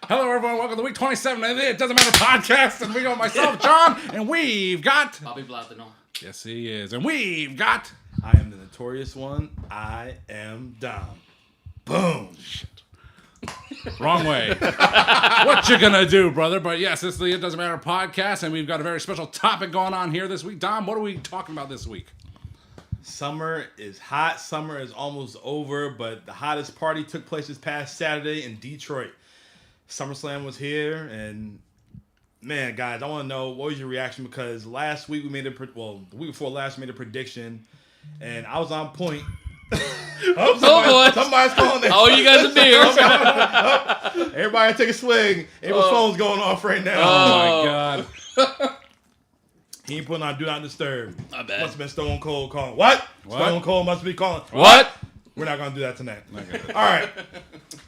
Hello, everyone. Welcome to week 27 of the It Doesn't Matter podcast. And we got myself, John, and we've got... Bobby Blatino. Yes, he is. And we've got... I am the notorious one. I am Dom. Boom. Shit. Wrong way. What you gonna do, brother? But yes, it's the It Doesn't Matter podcast, and we've got a very special topic going on here this week. Dom, what are we talking about this week? Summer is hot. Summer is almost over, but the hottest party took place this past Saturday in Detroit. SummerSlam was here, and man, guys, I want to know, what was your reaction? Because last week the week before last, we made a prediction, and I was on point. Somebody's calling there. Oh, you guys are beer. Everybody take a swing. Abel's phone's going off right now. Oh, my God. He ain't putting on Do Not Disturb. Not bad. Must have been Stone Cold calling. What? Stone Cold must be calling. What? We're not going to do that tonight. All right.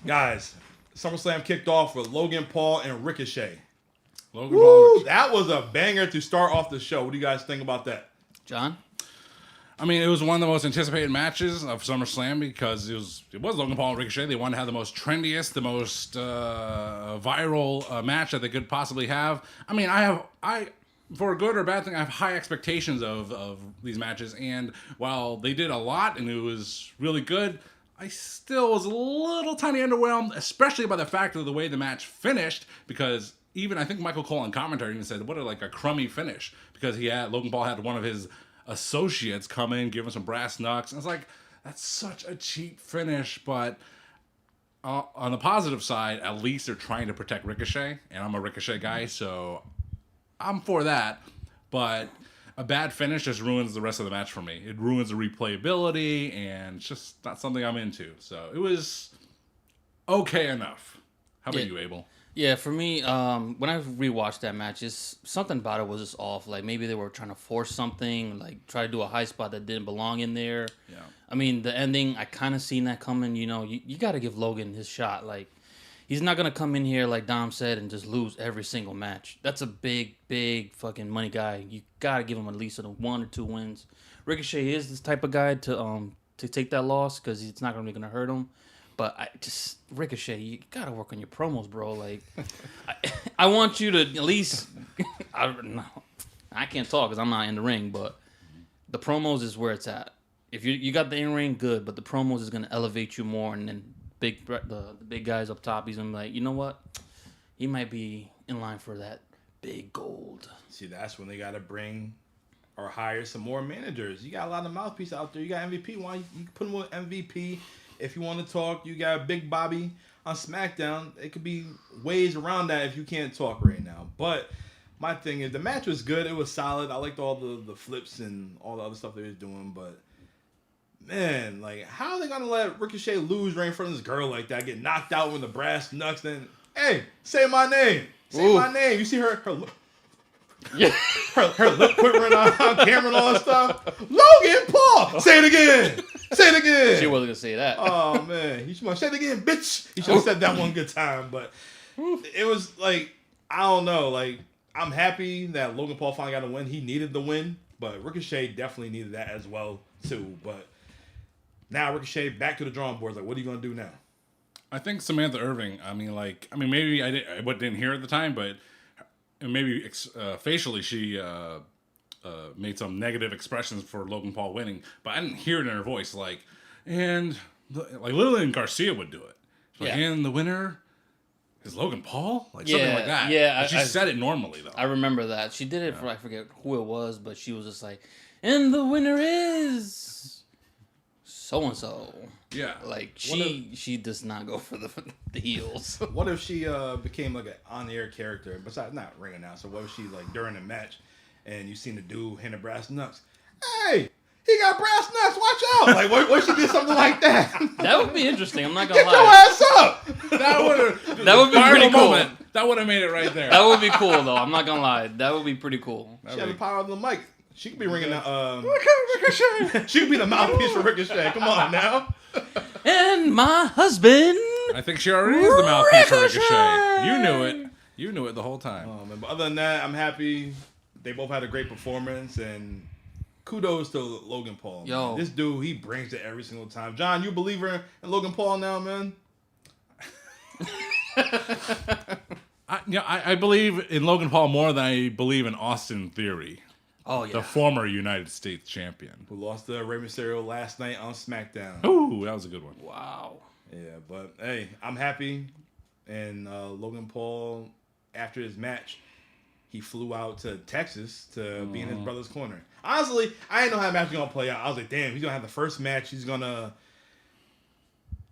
Guys, SummerSlam kicked off with Logan Paul and Ricochet. Logan Paul. That was a banger to start off the show. What do you guys think about that? John? I mean, it was one of the most anticipated matches of SummerSlam because it was Logan Paul and Ricochet. They wanted to have the most trendiest, the most viral match that they could possibly have. I mean, I for a good or bad thing, I have high expectations of these matches. And while they did a lot and it was really good, I still was a little tiny underwhelmed, especially by the fact of the way the match finished. Because even I think Michael Cole on commentary even said, "What a crummy finish," because Logan Paul had one of his associates come in, give him some brass knucks. And it's like, that's such a cheap finish. But on the positive side, at least they're trying to protect Ricochet, and I'm a Ricochet guy, so I'm for that. But a bad finish just ruins the rest of the match for me. It ruins the replayability, and it's just not something I'm into. So it was okay enough. How about you, Abel? Yeah, for me, when I rewatched that match, something about it was just off. Like, maybe they were trying to force something, like try to do a high spot that didn't belong in there. Yeah. I mean, the ending, I kind of seen that coming. You know, you got to give Logan his shot. Like, he's not going to come in here, like Dom said, and just lose every single match. That's a big, big fucking money guy. You got to give him at least 1 or 2 wins. Ricochet is this type of guy to take that loss because it's not really going to hurt him. But Ricochet, you gotta work on your promos, bro. Like, I want you to at least, I can't talk because I'm not in the ring, but the promos is where it's at. If you got the in ring, good, but the promos is gonna elevate you more, and then the big guys up top, he's gonna be like, you know what, he might be in line for that big gold. See, that's when they gotta bring or hire some more managers. You got a lot of mouthpieces out there. You got MVP. Why you put him with MVP? If you want to talk, you got Big Bobby on SmackDown. It could be ways around that if you can't talk right now. But my thing is, the match was good. It was solid. I liked all the flips and all the other stuff they was doing. But, man, like, how are they going to let Ricochet lose right in front of this girl like that? Get knocked out with the brass knucks. Then, hey, say my name. Say my name. You see her look. Yeah, her lip quivering on camera and all that stuff. Logan Paul, say it again. Say it again. She wasn't gonna say that. Oh man, you should say it again, bitch. You should have said that one good time. But it was like, I don't know. Like, I'm happy that Logan Paul finally got a win. He needed the win, but Ricochet definitely needed that as well too. But now Ricochet back to the drawing board. Like, what are you gonna do now? I think Samantha Irving. Maybe I didn't hear at the time, but. And maybe facially she made some negative expressions for Logan Paul winning, but I didn't hear it in her voice. Like Lillian Garcia would do it. Like, yeah. And the winner is Logan Paul? Like something like that. Yeah. But she said it normally, though. I remember that. She did it for, I forget who it was, but she was just like, and the winner is so-and-so. Yeah. Like, she does not go for the heels. What if she became like an on-air character, besides not ring announcer? What if she, like, during the match, and you seen the dude hand the brass knucks? Hey, he got brass knucks, watch out! Like, what if she did something like that? That would be interesting, I'm not gonna Get lie. your ass up! That would be pretty cool. That would have made it right there. That would be cool, though, I'm not gonna lie. That would be pretty cool. She had the power of the mic. She could be ringing Ricochet. She could be the mouthpiece for Ricochet. Come on now. And my husband. I think she already is the mouthpiece for Ricochet. You knew it. You knew it the whole time. Oh, man. But other than that, I'm happy. They both had a great performance, and kudos to Logan Paul. Yo. Man. This dude, he brings it every single time. John, you a believer in Logan Paul now, man? I believe in Logan Paul more than I believe in Austin Theory, Oh yeah. the former United States champion. Who lost to Rey Mysterio last night on SmackDown. Ooh, that was a good one. Wow. Yeah, but hey, I'm happy. And Logan Paul, after his match, he flew out to Texas to be in his brother's corner. Honestly, I didn't know how the match was going to play out. I was like, damn, he's going to have the first match.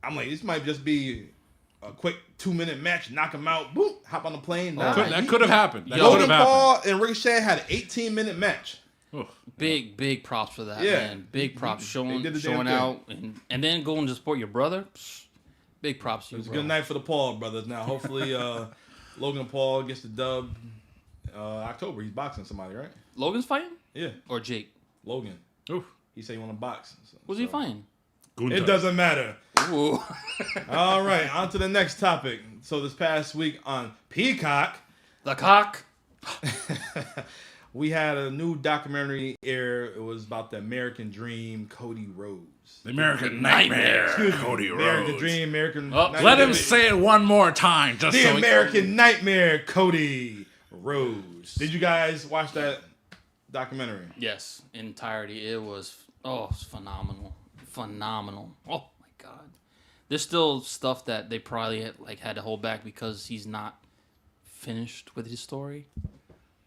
I'm like, this might just be a quick 2-minute match, knock him out, boop, hop on the plane. Nah, That could have happened. Logan Paul and Ricochet had an 18-minute match. Big props for that, Yeah. man. Big props showing damn out, and then going to support your brother. Psh, big props to you, It was a bro. good night for the Paul brothers. Now, hopefully, Logan Paul gets the dub October. He's boxing somebody, right? Logan's fighting? Yeah, Or Jake? Logan. Oof. He said he want to box. Who's he fighting? It doesn't matter. Ooh. All right, on to the next topic. So this past week on Peacock, The cock. we had a new documentary air. It was about the American Dream, Cody Rhodes. The American Nightmare, Cody American Rhodes. Dream, American Let Nightmare. him say it one more time, just The so American Nightmare, Cody Rhodes. Did you guys watch that documentary? Yes, entirety. It was phenomenal. Phenomenal. Oh my god. There's still stuff that they probably had to hold back because he's not finished with his story.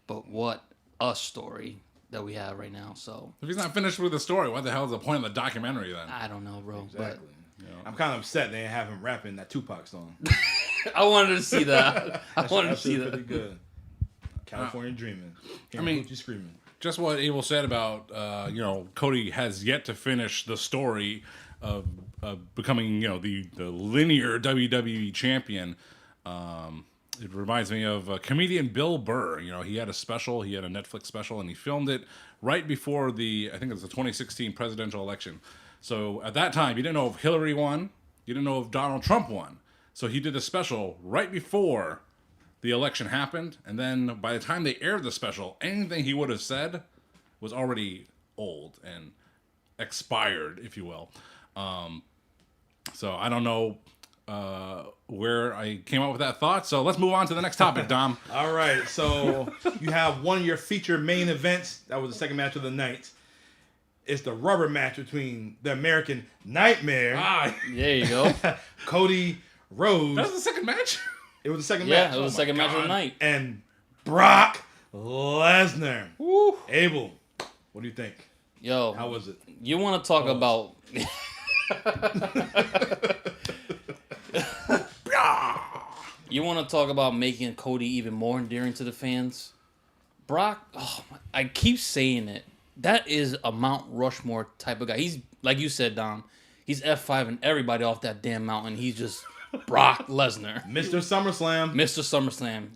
But what a story that we have right now. So if he's not finished with the story, what the hell is the point of the documentary then? I don't know, bro. Exactly. I'm kind of upset they didn't have him rapping that Tupac song. But I wanted to see that. I wanted to That's see pretty that. good. California dreaming. I mean, you screaming. Just what Abel said about, Cody has yet to finish the story of becoming, the linear WWE champion. It reminds me of comedian Bill Burr. He had a special, he had a Netflix special, and he filmed it right before I think it was the 2016 presidential election. So at that time, you didn't know if Hillary won, you didn't know if Donald Trump won. So he did a special right before the election happened, and then by the time they aired the special, anything he would have said was already old and expired, if you will. So I don't know where I came up with that thought. So let's move on to the next topic, Dom. All right, so you have one of your feature main events. That was the second match of the night. It's the rubber match between the American Nightmare, There you go. Cody Rhodes. That was the second match? It was the second match. Yeah, it was the second match of the night. And Brock Lesnar. Woo. Abel, what do you think? Yo, How was it? you want to talk about... You want to talk about making Cody even more endearing to the fans? Brock, I keep saying it. That is a Mount Rushmore type of guy. He's, like you said, Dom, he's F5ing everybody off that damn mountain. He's just Brock Lesnar. Mr. SummerSlam. Mr. SummerSlam.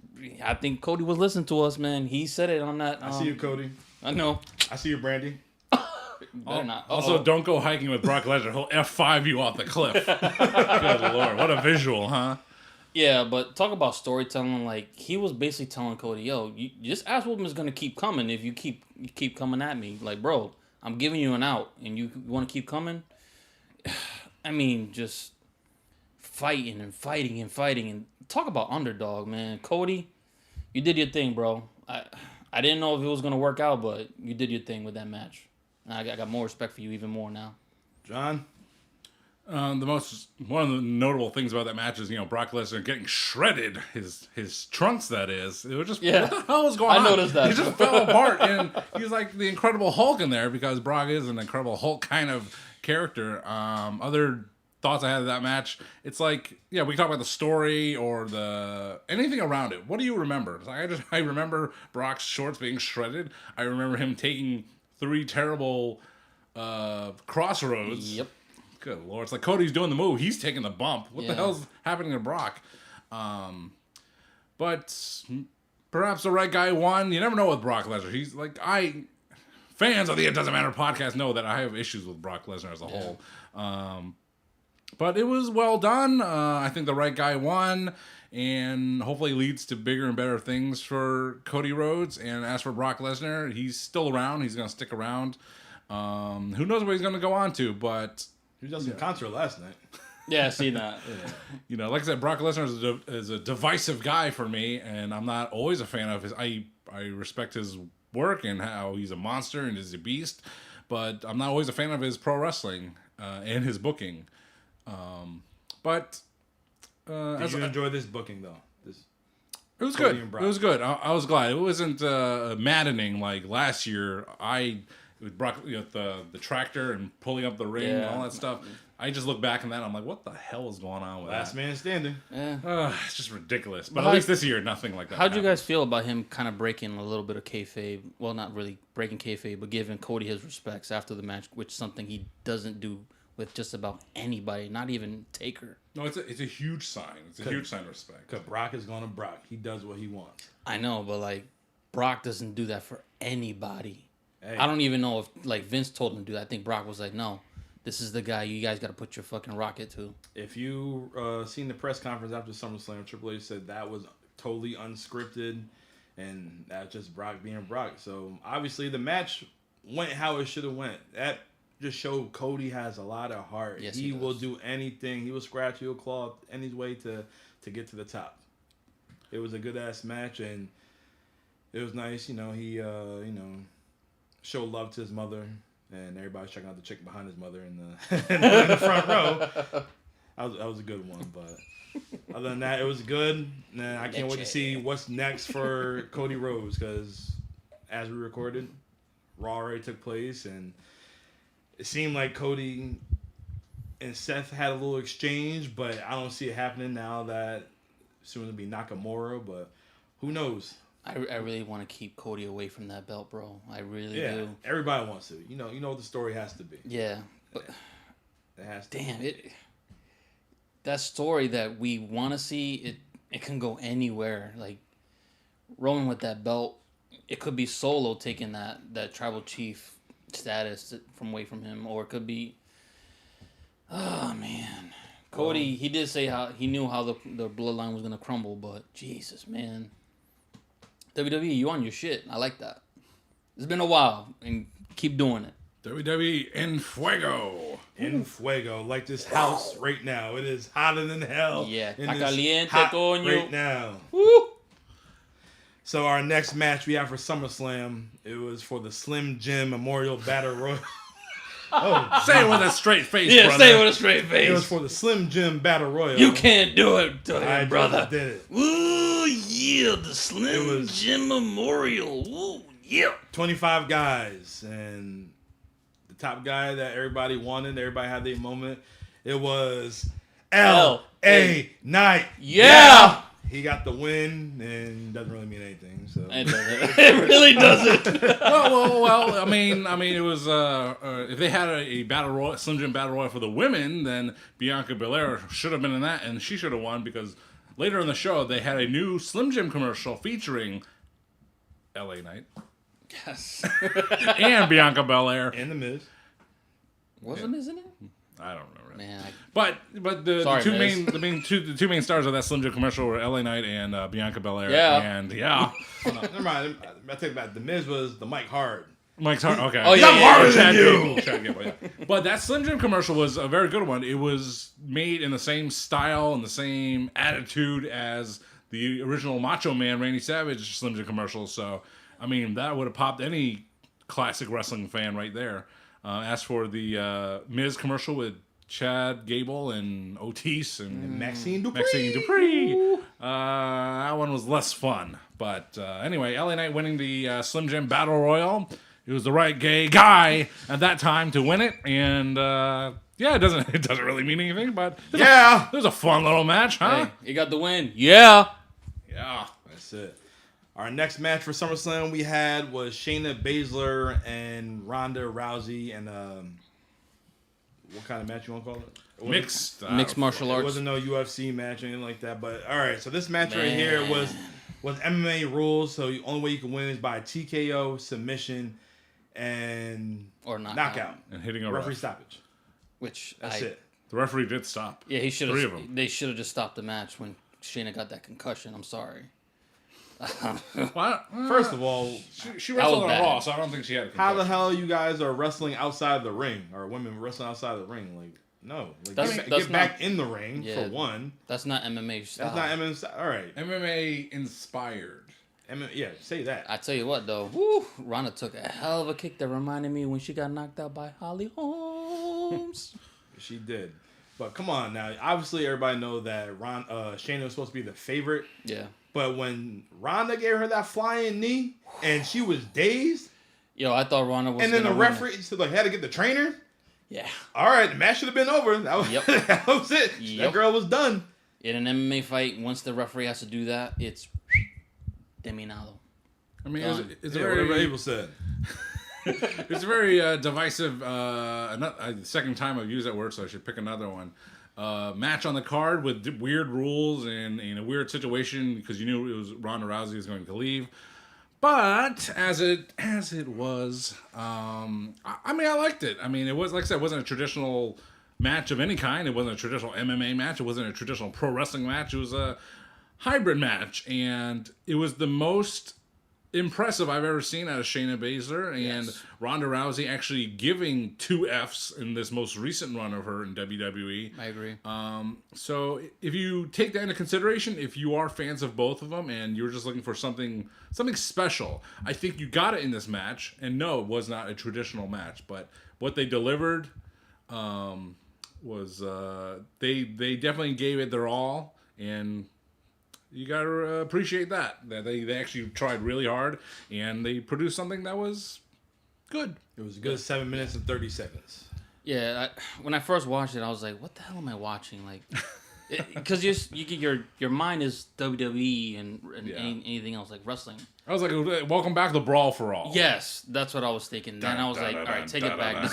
I think Cody was listening to us, man. He said it on that. I see you, Cody. I know. I see you, Brandy. Better not. Also, don't go hiking with Brock Lesnar. He'll F5 you off the cliff. Good Lord. What a visual, huh? Yeah, but talk about storytelling. Like, he was basically telling Cody, yo, this ass whooping is going to keep coming if you keep coming at me. Like, bro, I'm giving you an out, and you want to keep coming? I mean, just fighting and fighting and fighting. And talk about underdog, man. Cody, you did your thing, bro. I didn't know if it was going to work out, but you did your thing with that match. And I got more respect for you even more now. John? One of the notable things about that match is, Brock Lesnar getting shredded, his trunks, that is. It was just, Yeah. what the hell was going on? I noticed that. He just fell apart, and he's like the Incredible Hulk in there, because Brock is an Incredible Hulk kind of character. Other thoughts I had of that match, it's like, yeah, we can talk about the story or anything around it. What do you remember? It's like, I remember Brock's shorts being shredded. I remember him taking 3 terrible crossroads. Yep. Good Lord. It's like Cody's doing the move. He's taking the bump. What the hell's happening to Brock? But perhaps the right guy won. You never know with Brock Lesnar. He's like, fans of the It Doesn't Matter podcast know that I have issues with Brock Lesnar as a whole. But it was well done. I think the right guy won, and hopefully leads to bigger and better things for Cody Rhodes. And as for Brock Lesnar, he's still around. He's going to stick around. Who knows what he's going to go on to, but... He was on some concert last night. Yeah, I see that. You know, like I said, Brock Lesnar is a divisive guy for me, and I'm not always a fan of his. I respect his work and how he's a monster and is a beast, but I'm not always a fan of his pro wrestling and his booking. But Did you enjoy this booking though? It was good. It was good. I was glad. It wasn't maddening like last year. With Brock, the tractor and pulling up the ring and all that stuff. I just look back on that and I'm like, what the hell is going on with Last that? man standing. Yeah. It's just ridiculous. But at least this year, nothing like that. How'd you guys feel about him kind of breaking a little bit of kayfabe? Well, not really breaking kayfabe, but giving Cody his respects after the match, which is something he doesn't do with just about anybody, not even Taker. No, it's a huge sign. It's a huge sign of respect. Because Brock is going to Brock. He does what he wants. I know, but like Brock doesn't do that for anybody. Hey. I don't even know if like Vince told him to do that. I think Brock was like, no, this is the guy you guys got to put your fucking rocket to. If you seen the press conference after SummerSlam, Triple H said that was totally unscripted, and that's just Brock being Brock. So obviously the match went how it should have went. That just showed Cody has a lot of heart. Yes, he will do anything. He will scratch, he'll claw any way to get to the top. It was a good ass match, and it was nice. He showed love to his mother, and everybody's checking out the chick behind his mother in the front row. That was a good one, but other than that, it was good. And I can't wait to see what's next for Cody Rhodes, because as we recorded, Raw already took place, and it seemed like Cody and Seth had a little exchange, but I don't see it happening now that soon to be Nakamura, but who knows? I really want to keep Cody away from that belt, bro. I really do. Everybody wants to. You know what the story has to be. Yeah, but it has to. Damn it. That story that we want to see, it can go anywhere. Like Roman with that belt, it could be Solo taking that tribal chief status from away from him, or it could be, oh man, Cody. He did say how he knew how the bloodline was gonna crumble, but Jesus, man. WWE, you on your shit. I like that. It's been a while, and keep doing it. WWE en fuego. En fuego, like this house right now. It is hotter than hell. Yeah, in está this caliente, hot coño. right now. Woo! So our next match we have for SummerSlam, it was for the Slim Jim Memorial Battle Royal. Say it with a straight face, Yeah, brother. say it with a straight face. It was for the Slim Jim Battle Royal. You can't do it, I brother. did it. Ooh, yeah, the Slim Jim Memorial. Ooh, yeah. 25 guys, and the top guy that everybody wanted, everybody had their moment. It was L.A. Knight. Yeah. He got the win, and doesn't really mean anything. So It doesn't. It really doesn't. well. I mean, it was if they had a battle royal, Slim Jim battle royal for the women, then Bianca Belair should have been in that, and she should have won, because later in the show they had a new Slim Jim commercial featuring L.A. Knight Yes. and Bianca Belair. and the Miz. Was it, isn't it? I don't remember. Man, But the Sorry, two Miz. the two main stars of that Slim Jim commercial were L.A. Knight and Bianca Belair. Yeah. And yeah, Oh, no, never mind. I take it back. The Miz was the Mike Hard. Mike's hard. Okay. Oh, yeah, I'm harder than Chad you. Gable, Chad Gable, yeah. But that Slim Jim commercial was a very good one. It was made in the same style and the same attitude as the original Macho Man Randy Savage Slim Jim commercial. So, I mean, that would have popped any classic wrestling fan right there. As for the Miz commercial with Chad Gable and Otis and Maxine Dupree. Maxine Dupree. That one was less fun. But anyway, LA Knight winning the Slim Jim Battle Royal. He was the right gay guy at that time to win it. And yeah, it doesn't really mean anything, but it was a fun little match, huh? hey, you got the win. Yeah. Yeah. That's it. Our next match for SummerSlam we had was Shayna Baszler and Ronda Rousey, and what kind of match you want to call it? Mixed martial It arts. wasn't no UFC match or anything like that. But all right, so this match right here was MMA rules. So the only way you can win is by TKO, submission, and Or knockout. And hitting a Referee ref. stoppage. Which That's it. The referee did stop. Yeah, he should have. 3 of them. They should have just stopped the match when Shayna got that concussion. I'm sorry. Well, First of all, she wrestled on bad. Raw, so I don't think she had a how the concussion. hell you guys are wrestling outside of the ring, or women wrestling outside of the ring? Like, No. Like, That's get back in the ring, for one. That's not MMA style. That's not MMA style. All right. MMA inspired. Yeah, say that. I tell you what, though. Woo, Ronda took a hell of a kick that reminded me when she got knocked out by Holly Holmes. She did. But come on now. Obviously, everybody knows that Shayna was supposed to be the favorite. Yeah. But when Ronda gave her that flying knee and she was dazed. Yo, I thought Ronda was. And then the referee had to get the trainer. Yeah. All right, the match should have been over. That was, that was it. Yep. That girl was done. In an MMA fight, once the referee has to do that, it's terminado. I mean, it's whatever very Abel said. It's a very divisive. The second time I've used that word, so I should pick another one. Match on the card with weird rules and in a weird situation because you knew it was Ronda Rousey was going to leave. But as it was, I mean, I liked it. I mean, it was, like I said, it wasn't a traditional match of any kind. It wasn't a traditional MMA match. It wasn't a traditional pro wrestling match. It was a hybrid match, and it was the most impressive I've ever seen out of Shayna Baszler and Ronda Rousey actually giving 2 Fs in this most recent run of her in WWE. I agree. So if you take that into consideration, if you are fans of both of them and you're just looking for something special, I think you got it in this match. And no, it was not a traditional match, but what they delivered was they definitely gave it their all, and you gotta appreciate that they actually tried really hard and they produced something that was good. It was a good 7 minutes and 30 seconds. Yeah, when I first watched it, I was like, "What the hell am I watching?" Like, because your mind is WWE and anything else like wrestling. I was like, "Welcome back to Brawl for All." Yes, that's what I was thinking. Then I was like, "All right, take it back.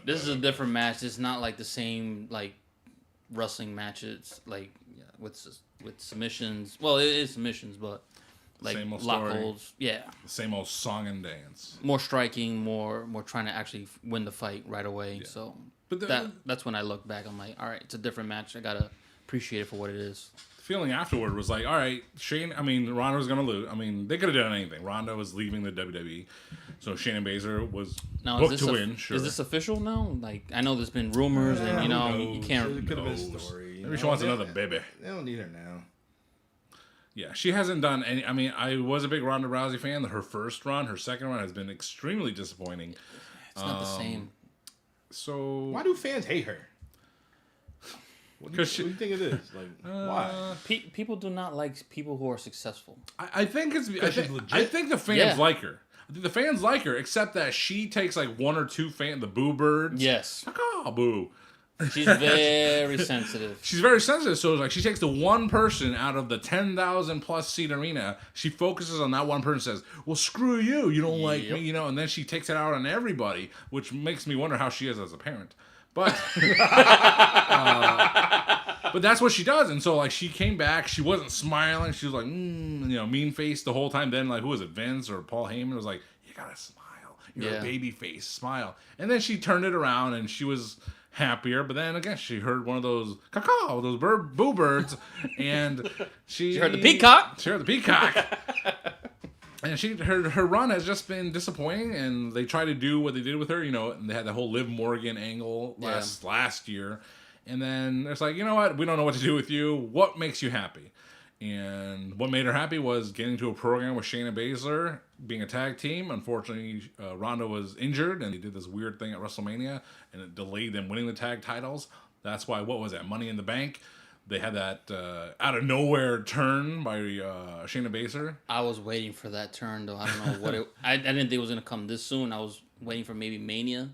This is a different match. It's not like the same like wrestling matches with submissions. Well, it is submissions, but like lock holds. Yeah. Same old song and dance. More striking, more trying to actually win the fight right away. Yeah. So but that's when I look back. I'm like, all right, it's a different match. I gotta appreciate it for what it is. The feeling afterward was like, all right, Ronda was gonna lose. I mean, they could have done anything. Ronda was leaving the WWE, so Shayna Baszler was booked to win. Sure. Is this official now? Like, I know there's been rumors, and you can't. It could have been a story. Maybe she wants another baby. They don't need her now. Yeah, she hasn't done any. I mean, I was a big Ronda Rousey fan. Her first run, her second run has been extremely disappointing. It's not the same. So why do fans hate her? What do you think it is? Like, why? People do not like people who are successful. I think it's. I think the fans like her. I think the fans like her, except that she takes like one or two the boo birds. Yes. Oh, boo. She's very sensitive. She's very sensitive. So it's like she takes the one person out of the 10,000 plus seat arena. She focuses on that one person. Says, "Well, screw you. You don't like me, you know." And then she takes it out on everybody, which makes me wonder how she is as a parent. But but that's what she does. And so like she came back. She wasn't smiling. She was like, mean face the whole time. Then like who was it, Vince or Paul Heyman was like, "You gotta smile. You're a baby face. Smile." And then she turned it around and she was happier, but then again she heard one of those those boo birds, and she heard the peacock. And her run has just been disappointing, and they try to do what they did with her, and they had the whole Liv Morgan angle last year, and then it's like, you know what, we don't know what to do with you. What makes you happy? And what made her happy was getting to a program with Shayna Baszler, being a tag team. Unfortunately, Ronda was injured, and they did this weird thing at WrestleMania, and it delayed them winning the tag titles. That's why, what was that, Money in the Bank? They had that out of nowhere turn by Shayna Baszler. I was waiting for that turn, though. I don't know what it... I didn't think it was going to come this soon. I was waiting for maybe Mania.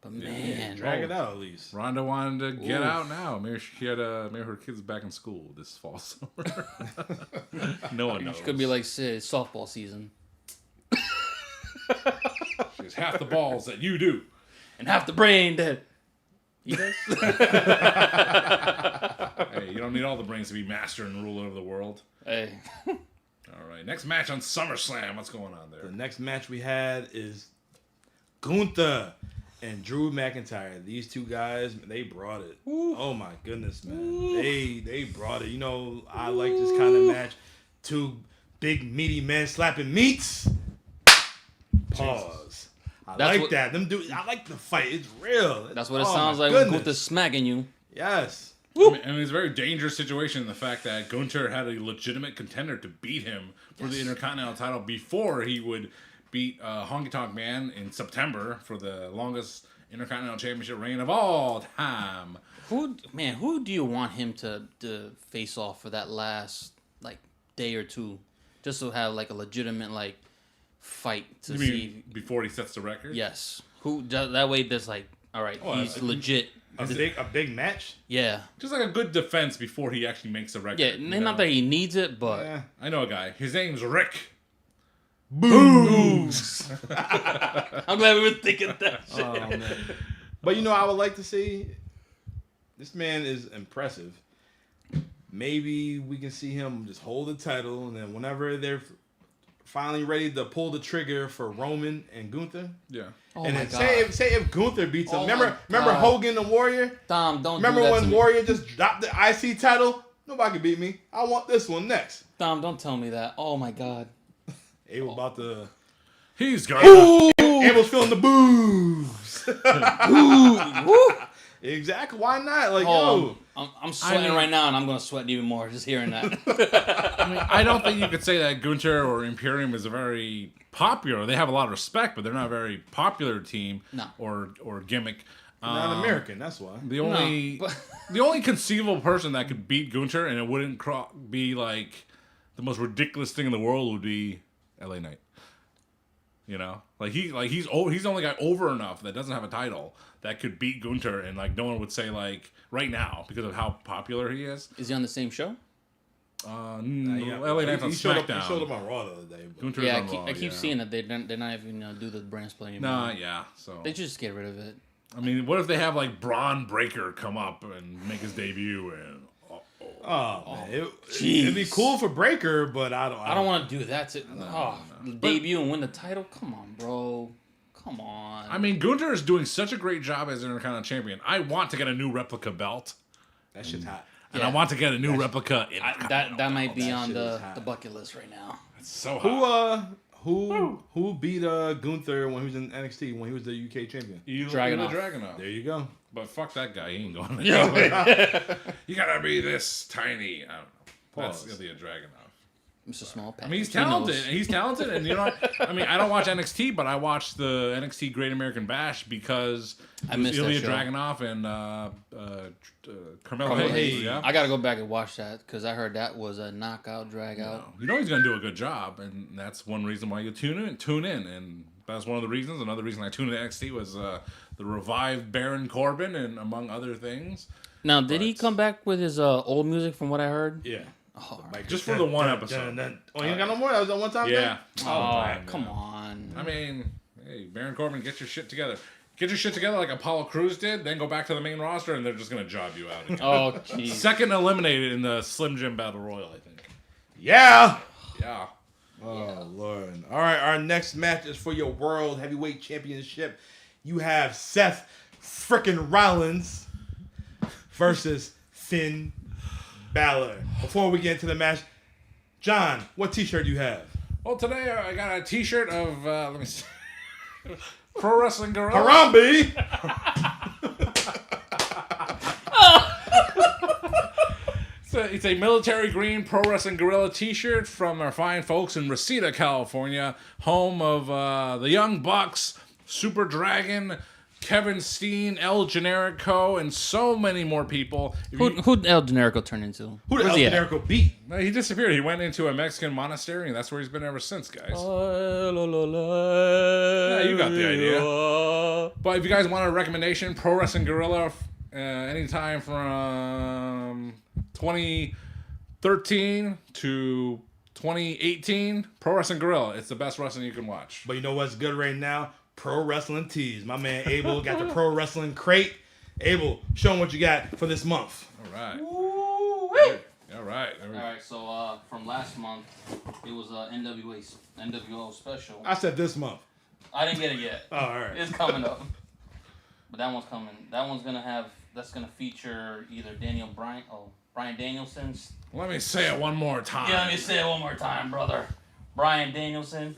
But man, drag it out at least. Ronda wanted to get out now. Maybe she had maybe her kids back in school this fall summer. No one knows. She could be like Sid, it's softball season. She has half the balls that you do, and half the brain that he does. Hey, you don't need all the brains to be master and ruler of the world. Hey. All right, next match on SummerSlam. What's going on there? The next match we had is Gunther and Drew McIntyre. These two guys, they brought it. Ooh. Oh my goodness, man. Ooh. They brought it. I like this kind of match. Two big meaty men slapping meats. Pause. Jesus. I That's like that. Them dudes. I like the fight. It's real. That's what it Oh, sounds my like when goodness. Gunther's smacking you. Yes. I mean, it's a very dangerous situation in the fact that Gunther had a legitimate contender to beat him for the Intercontinental title before he would beat Honky Tonk Man in September for the longest Intercontinental Championship reign of all time. Who do you want him to face off for that last day or two, just to have a legitimate fight to You see? mean before he sets the record? Yes. Who that way? There's all right, he's legit. A big match. Yeah. Just like a good defense before he actually makes the record. Yeah. Not that he needs it, but Yeah. I know a guy. His name's Rick. Boogs. I'm glad we were thinking that shit. Oh man. But I would like to see. This man is impressive. Maybe we can see him just hold the title, and then whenever they're finally ready to pull the trigger for Roman and Gunther. Yeah. Oh And my then God. say if Gunther beats him. Oh Remember my God. Hogan and Warrior? Dom, don't Remember do that when to me. Warrior just dropped the IC title? Nobody can beat me. I want this one next. Dom, don't tell me that. Oh my God. Abel about to. He's got Abel's feeling the boos. Woo. Exactly. Why not? Oh, I'm sweating I mean- right now, and I'm gonna sweat even more just hearing that. I mean, I don't think you could say that Gunther or Imperium is a very popular. They have a lot of respect, but they're not a very popular team. No. Or gimmick. not American. That's why. The only but- the only conceivable person that could beat Gunther and it wouldn't be the most ridiculous thing in the world would be LA Knight. He's only got over enough that doesn't have a title that could beat Gunther, and no one would say right now because of how popular he is. Is he on the same show? No, LA Knight's on He showed SmackDown. up. He showed up on Raw the other day. But Gunther's Yeah, on Raw, I keep seeing that they're not even do the brand split anymore. Nah, yeah. So They should just get rid of it. I mean, what if they have Braun Breaker come up and make his debut and man, it'd be cool for Breaker, but I don't want to do that to debut and win the title. Come on, bro. Come on. I mean, Gunther is doing such a great job as Intercontinental Champion. I want to get a new replica belt, That shit's hot. and Yeah. I want to get a new replica. that might be That on shit is the hot. bucket list right now. It's so hot. Who beat Gunther when he was in NXT when he was the UK champion? Dragunov. There you go. But fuck that guy. He ain't going there. Yeah. You gotta be this tiny. I don't know. That's Pause. Ilya Dragunov. Mr. Small Package. I mean, he's He talented. knows. He's talented, and I mean, I don't watch NXT, but I watch the NXT Great American Bash because I it was missed that Ilya show. Dragunov and Carmelo Carmelo Hayes. Hayes. Yeah. I gotta go back and watch that because I heard that was a knockout, drag out. You know he's gonna do a good job, and that's one reason why you tune in, and that's one of the reasons. Another reason I tuned in NXT was the revived Baron Corbin, and among other things. Now, did he come back with his old music from what I heard? Yeah. Oh, Just for the one episode. Oh, you ain't got no more? That was that one time Yeah. thing? come on. I mean, hey, Baron Corbin, get your shit together. Get your shit together like Apollo Crews did, then go back to the main roster, and they're just gonna job you out. Again. Oh, jeez. Second eliminated in the Slim Jim Battle Royal, I think. Yeah. Yeah. Oh, Lord. All right, our next match is for your World Heavyweight Championship. You have Seth frickin' Rollins versus Finn Balor. Before we get into the match, John, what t-shirt do you have? Well, today I got a T-shirt of let me see, Pro Wrestling Gorilla. Harambe! It's a military green Pro Wrestling Gorilla T-shirt from our fine folks in Reseda, California, home of the Young Bucks, Super Dragon, Kevin Steen, El Generico, and so many more people. Who'd El Generico turn into? Who did El Where's he at? Generico beat? No, he disappeared. He went into a Mexican monastery, and that's where he's been ever since, guys. Yeah, you got the idea. But if you guys want a recommendation, Pro Wrestling Gorilla, anytime from 2013 to 2018, Pro Wrestling Gorilla. It's the best wrestling you can watch. But you know what's good right now? Pro Wrestling Tees. My man Abel got the Pro Wrestling crate. Abel, show him what you got for this month. All right. All right. There we go. All right, so from last month, it was NWO special. I said this month. I didn't get it yet. Oh, all right. It's coming up. But that one's coming. That's gonna feature either Brian Danielson's. Let me say it one more time. Yeah, let me say it one more time, brother. Brian Danielson.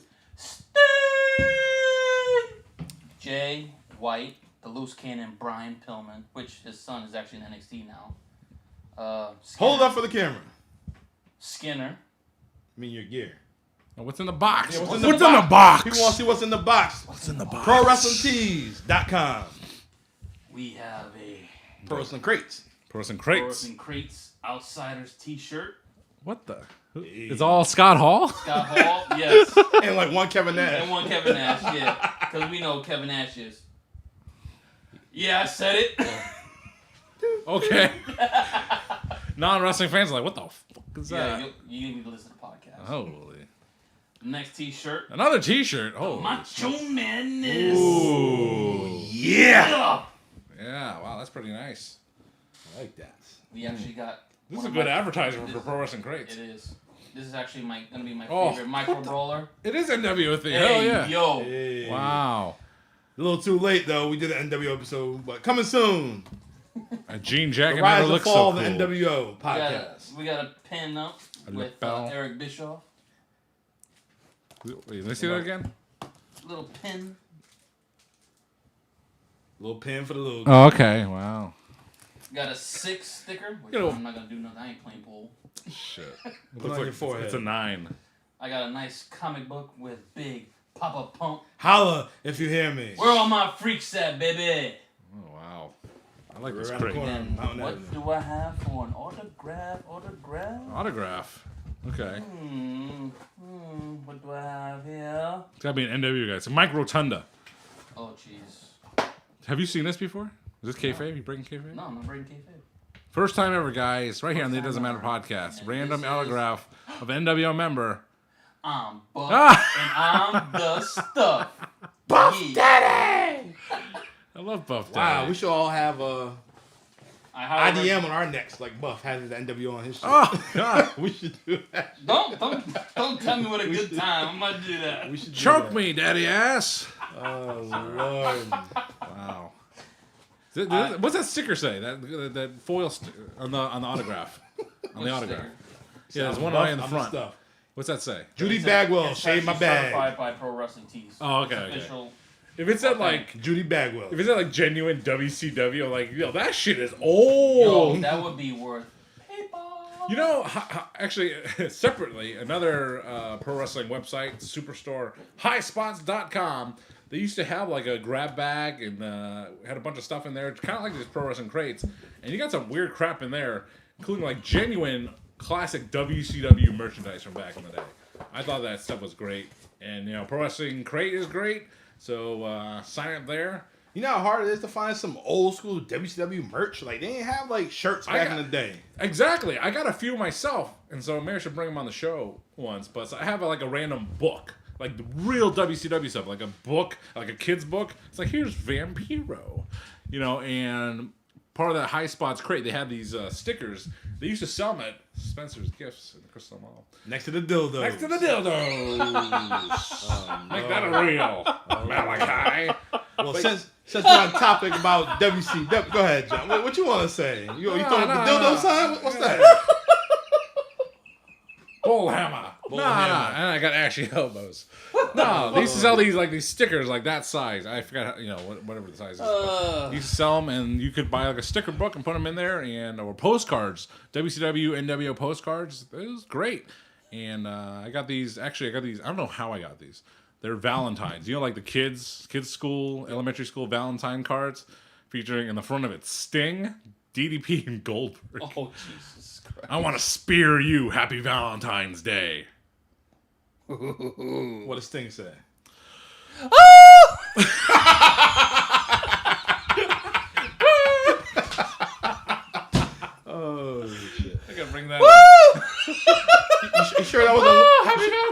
Jay White, the loose cannon Brian Pillman, which his son is actually in NXT now. Hold up for the camera. Skinner. I mean your gear. What's in the box? Yeah, what's in the box? People want to see what's in the box. What's in the box? ProWrestlingTees.com. We have a Pro Wrestling Crates. Pro Wrestling Pro Crates. Wrestling Crates Outsiders T-shirt. What the? It's all Scott Hall? Scott Hall, yes. And like one Kevin Nash. And one Kevin Nash, yeah. Because we know who Kevin Nash is. Yeah, I said it. Okay. Non-wrestling fans are like, what the fuck is that? Yeah, you need to listen to the podcast. Holy. Next T-shirt. Another T-shirt. Oh, Macho Madness. Ooh. Yeah. Yeah, wow, that's pretty nice. I like that. We actually got. This is a good advertisement for Pro Wrestling Crates. It is. This is actually gonna be my Oh, favorite micro brawler. It is NWO thing. Hey, Hell yeah. yo. Hey. Wow. A little too late though. We did an NWO episode, but coming soon. A jean jacket The Rise never and looks Fall so of cool. the NWO We podcast. got a pin up A with lapel. Eric Bischoff. Wait, let me see that again. Little pin. Little pin for the little. Oh, okay. Wow. Got a 6 sticker, which You know- I'm not gonna do nothing. I ain't playing pool. Shit. Put it on your forehead. It's a 9. I got a nice comic book with big Papa Pump. Holla if you hear me. Where all my freaks at, baby? Oh, wow. I like We're this around the crate. corner. And Mountain what Avenue. do I have for an autograph? Autograph. Okay. What do I have here? It's gotta be an NWO guy. It's a Mike Rotunda. Oh, jeez. Have you seen this before? Is this kayfabe? You breaking kayfabe? No, I'm not breaking kayfabe. First time ever, guys. Right here on the It First Doesn't time Matter ever. podcast. And Random this is- autograph of NWO member. I'm Buff, Ah! and I'm the stuff. Buff Yeah. Daddy! I love Buff Wow, Daddy. we should all have a I highly IDM on our necks, like Buff has his NWO on his shit. Oh, God. We should do that. Don't tell me what a good time. I'm gonna do that. We should do Choke that. me, daddy ass. Oh Lord. Wow. What's that sticker say? That foil on the autograph. On the What autograph. sticker? Yeah, there's one Buff, eye in the I'm front. stuff. What's that say? Judy It's Bagwell, it's shave my actually bag. certified by Pro Wrestling Tees. Oh, okay, It's okay. official. If it said Okay. like, Judy Bagwell. if it said like genuine WCW, I'm like, yo, that shit is Yo, old. that would be worth paper. You know, actually, separately, another pro wrestling website, Superstore, highspots.com. They used to have like a grab bag and had a bunch of stuff in there, kind of like these pro wrestling crates. And you got some weird crap in there, including like genuine classic WCW merchandise from back in the day. I thought that stuff was great. And, you know, Pro Wrestling Crate is great. So sign up there. You know how hard it is to find some old school WCW merch? Like, they didn't have, like, shirts back in the day. Exactly. I got a few myself. And so maybe I should bring them on the show once. But so I have like a random book. Like the real WCW stuff. Like a book, like a kid's book. It's like, here's Vampiro. You know, and part of that High Spots crate, they had these stickers. They used to sell them at Spencer's Gifts in the Crystal Mall. Next to the dildo. Next to the dildos. Make that a real Malachi. Well, since we're on topic about WCW, go ahead, John. What you want to say? You throwing up the dildo sign? What's that? Bullhammer. Nah, and I got ashy elbows. No, they used to sell these stickers like that size. I forgot, whatever the size is. But you used to sell them, and you could buy like a sticker book and put them in there, or postcards, WCW, NWO postcards. It was great. And I got these. Actually, I got these. I don't know how I got these. They're Valentines. You know, like the kids school, elementary school Valentine cards, featuring in the front of it Sting, DDP, and Goldberg. Oh, Jesus Christ. I want to spear you. Happy Valentine's Day. What does Sting say? Oh shit! I gotta bring that up. You sure that wasn't?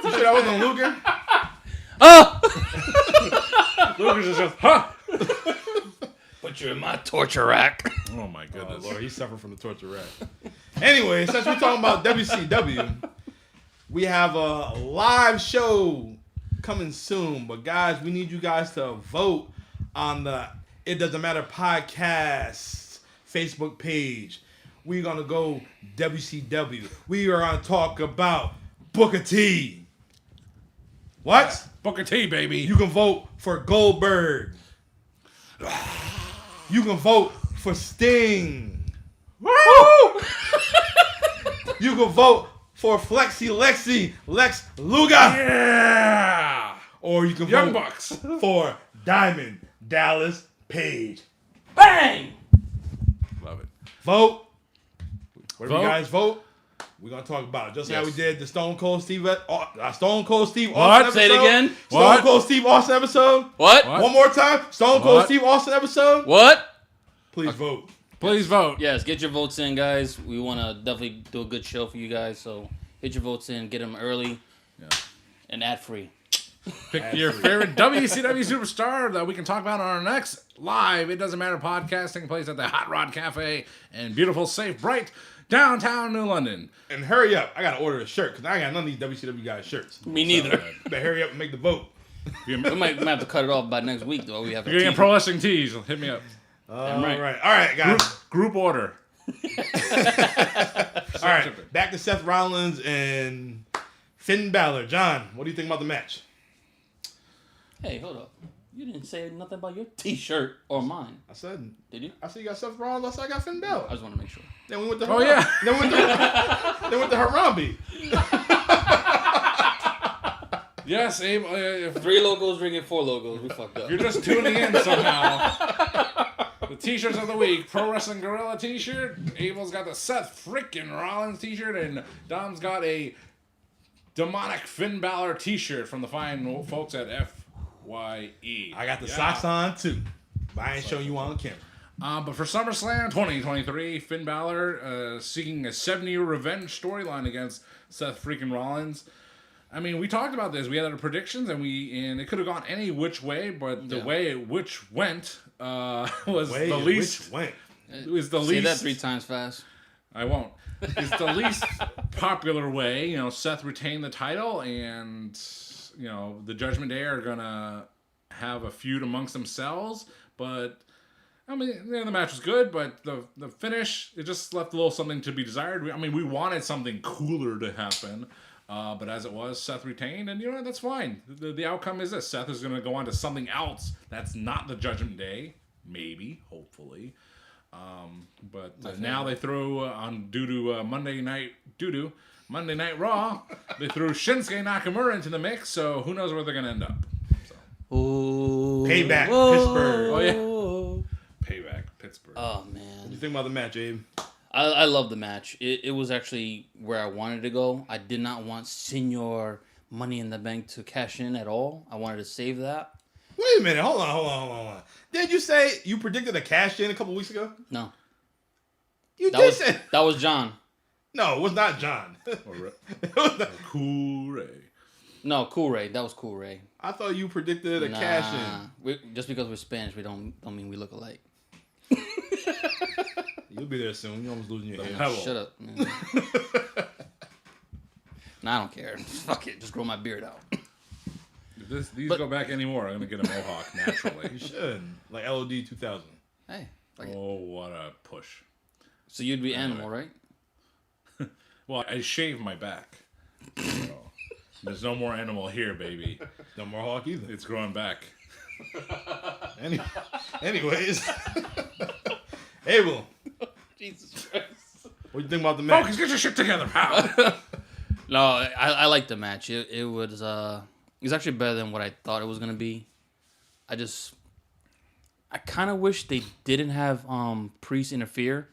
You sure that wasn't Luger? Lucas is just, huh? Put you in my torture rack. Oh my Oh goodness. Lord, he's suffering from the torture rack. Anyway, since we're talking about WCW, we have a live show coming soon. But guys, we need you guys to vote on the It Doesn't Matter podcast Facebook page. We're gonna go WCW. We are gonna talk about Booker T. What? Booker T, baby. You can vote for Goldberg. You can vote for Sting. Woo! You can vote for Lex Luger. Yeah! Or you can Young vote Bucks. for Diamond Dallas Page. Bang! Love it. Vote. Whatever Vote. you guys vote, we're going to talk about it. Just how Yes. we did the Stone Cold Steve Austin What? episode. Say it again. Stone What? Cold Steve Austin episode. What? What? One more time. Stone Cold What? Steve Austin episode. What? Please vote. Please vote. Yes, get your votes in, guys. We want to definitely do a good show for you guys. So get your votes in, get them early, and ad free. Pick your favorite WCW superstar that we can talk about on our next live It Doesn't Matter podcast taking place at the Hot Rod Cafe in beautiful, safe, bright downtown New London. And hurry up. I got to order a shirt because I got none of these WCW guys' shirts. Me neither. Better hurry up and make the vote. We might have to cut it off by next week, though. We have You're getting pro wrestling tees. Hit me up. All right. right, guys. Group order. All right, back to Seth Rollins and Finn Balor. John, what do you think about the match? Hey, hold up. You didn't say nothing about your T-shirt or mine, I said, did you? I said you got Seth Rollins. I said I got Finn Balor. I just want to make sure. Then we went to Oh, yeah. Then we went to Harambe. Yes, Abe. If 3 logos ringing 4 logos. We fucked up. you're just tuning in somehow, the t-shirts of the week: Pro Wrestling Gorilla t-shirt. Abel's got the Seth freaking Rollins t-shirt, and Dom's got a demonic Finn Balor t-shirt from the fine folks at FYE. I got the socks on too, but I ain't showing you on camera. But for SummerSlam 2023, Finn Balor seeking a 7-year revenge storyline against Seth freaking Rollins. I mean, we talked about this. We had our predictions, and it could have gone any which way, but the way which went was the least. It was the Say least. that 3 times fast. I won't. It's the least popular way. You know, Seth retained the title, and the Judgment Day are gonna have a feud amongst themselves. But I mean, the match was good, but the finish, it just left a little something to be desired. We wanted something cooler to happen. But as it was, Seth retained, and that's fine. The outcome is this: Seth is going to go on to something else that's not the Judgment Day, maybe, hopefully. But now they throw on due to Monday Night Raw, they threw Shinsuke Nakamura into the mix. So who knows where they're going to end up? So. Ooh. Payback, Pittsburgh. Oh yeah, payback, Pittsburgh. Oh man. What do you think about the match, Abe? I love the match. It was actually where I wanted to go. I did not want Senior Money in the Bank to cash in at all. I wanted to save that. Wait a minute. Hold on. Did you say you predicted a cash in a couple weeks ago? No. You did say. That was John. No, it was not John. It was not- Cool Ray. No, Cool Ray. That was Cool Ray. I thought you predicted a cash in. Just because we're Spanish, we don't mean we look alike. You'll be there soon. You're almost losing your hair. Pebble. Shut up. Man. Nah, I don't care. Fuck it. Just grow my beard out. If these go back anymore, I'm going to get a mohawk naturally. You should. Like LOD 2000. Hey. Fuck it. Oh, what a push. So you'd be Animal, right? Well, I shaved my back. So there's no more animal here, baby. No more hawk either. It's growing back. Anyways. Abel, Jesus Christ. what do you think about the match? Focus, get your shit together, pal. No, I liked the match. It was actually better than what I thought it was gonna be. I kind of wish they didn't have Priest interfere.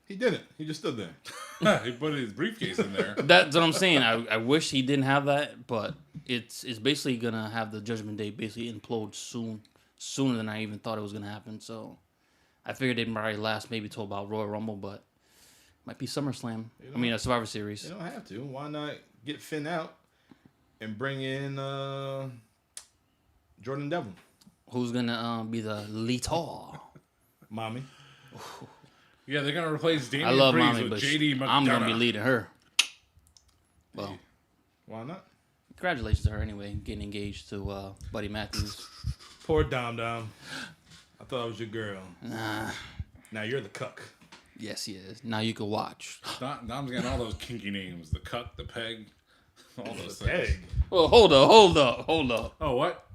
He didn't. He just stood there. He put his briefcase in there. That's what I'm saying. I wish he didn't have that, but it's basically gonna have the Judgment Day basically implode sooner than I even thought it was gonna happen. So I figured they'd probably last maybe till about Royal Rumble, but might be SummerSlam. I mean, a Survivor Series. You don't have to. Why not get Finn out and bring in Jordan Devlin? Who's gonna be the leader? Mommy. Yeah, they're going to replace Damian I love Priest Mommy, with but JD McDonough. I'm gonna be leading her. Well, Why not? congratulations to her anyway, getting engaged to Buddy Matthews. Poor Dom. I thought it was your girl. Nah. Now you're the cuck. Yes, he is. Now you can watch. Dom's getting all those kinky names. The cuck, the peg, all those things. Peg. Well, hold up. Oh, what?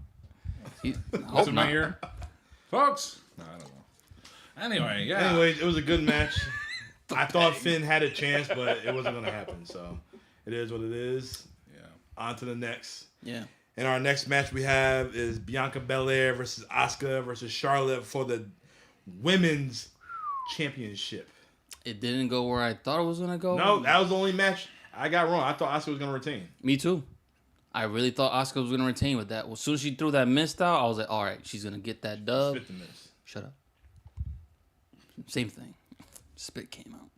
I What's hope in my not. ear? folks. No, I don't know. Anyway, yeah. Anyway, it was a good match. I thought Finn had a chance, but it wasn't going to happen. So it is what it is. Yeah. On to the next. Yeah. And our next match we have is Bianca Belair versus Asuka versus Charlotte for the women's championship. It didn't go where I thought it was gonna go. No, that was the only match I got wrong. I thought Asuka was going to retain. Me too. I really thought Asuka was gonna retain with that. Well, as soon as she threw that mist out, I was like, all right, she's gonna get that dub. Spit the miss. Shut up. Same thing. Spit came out.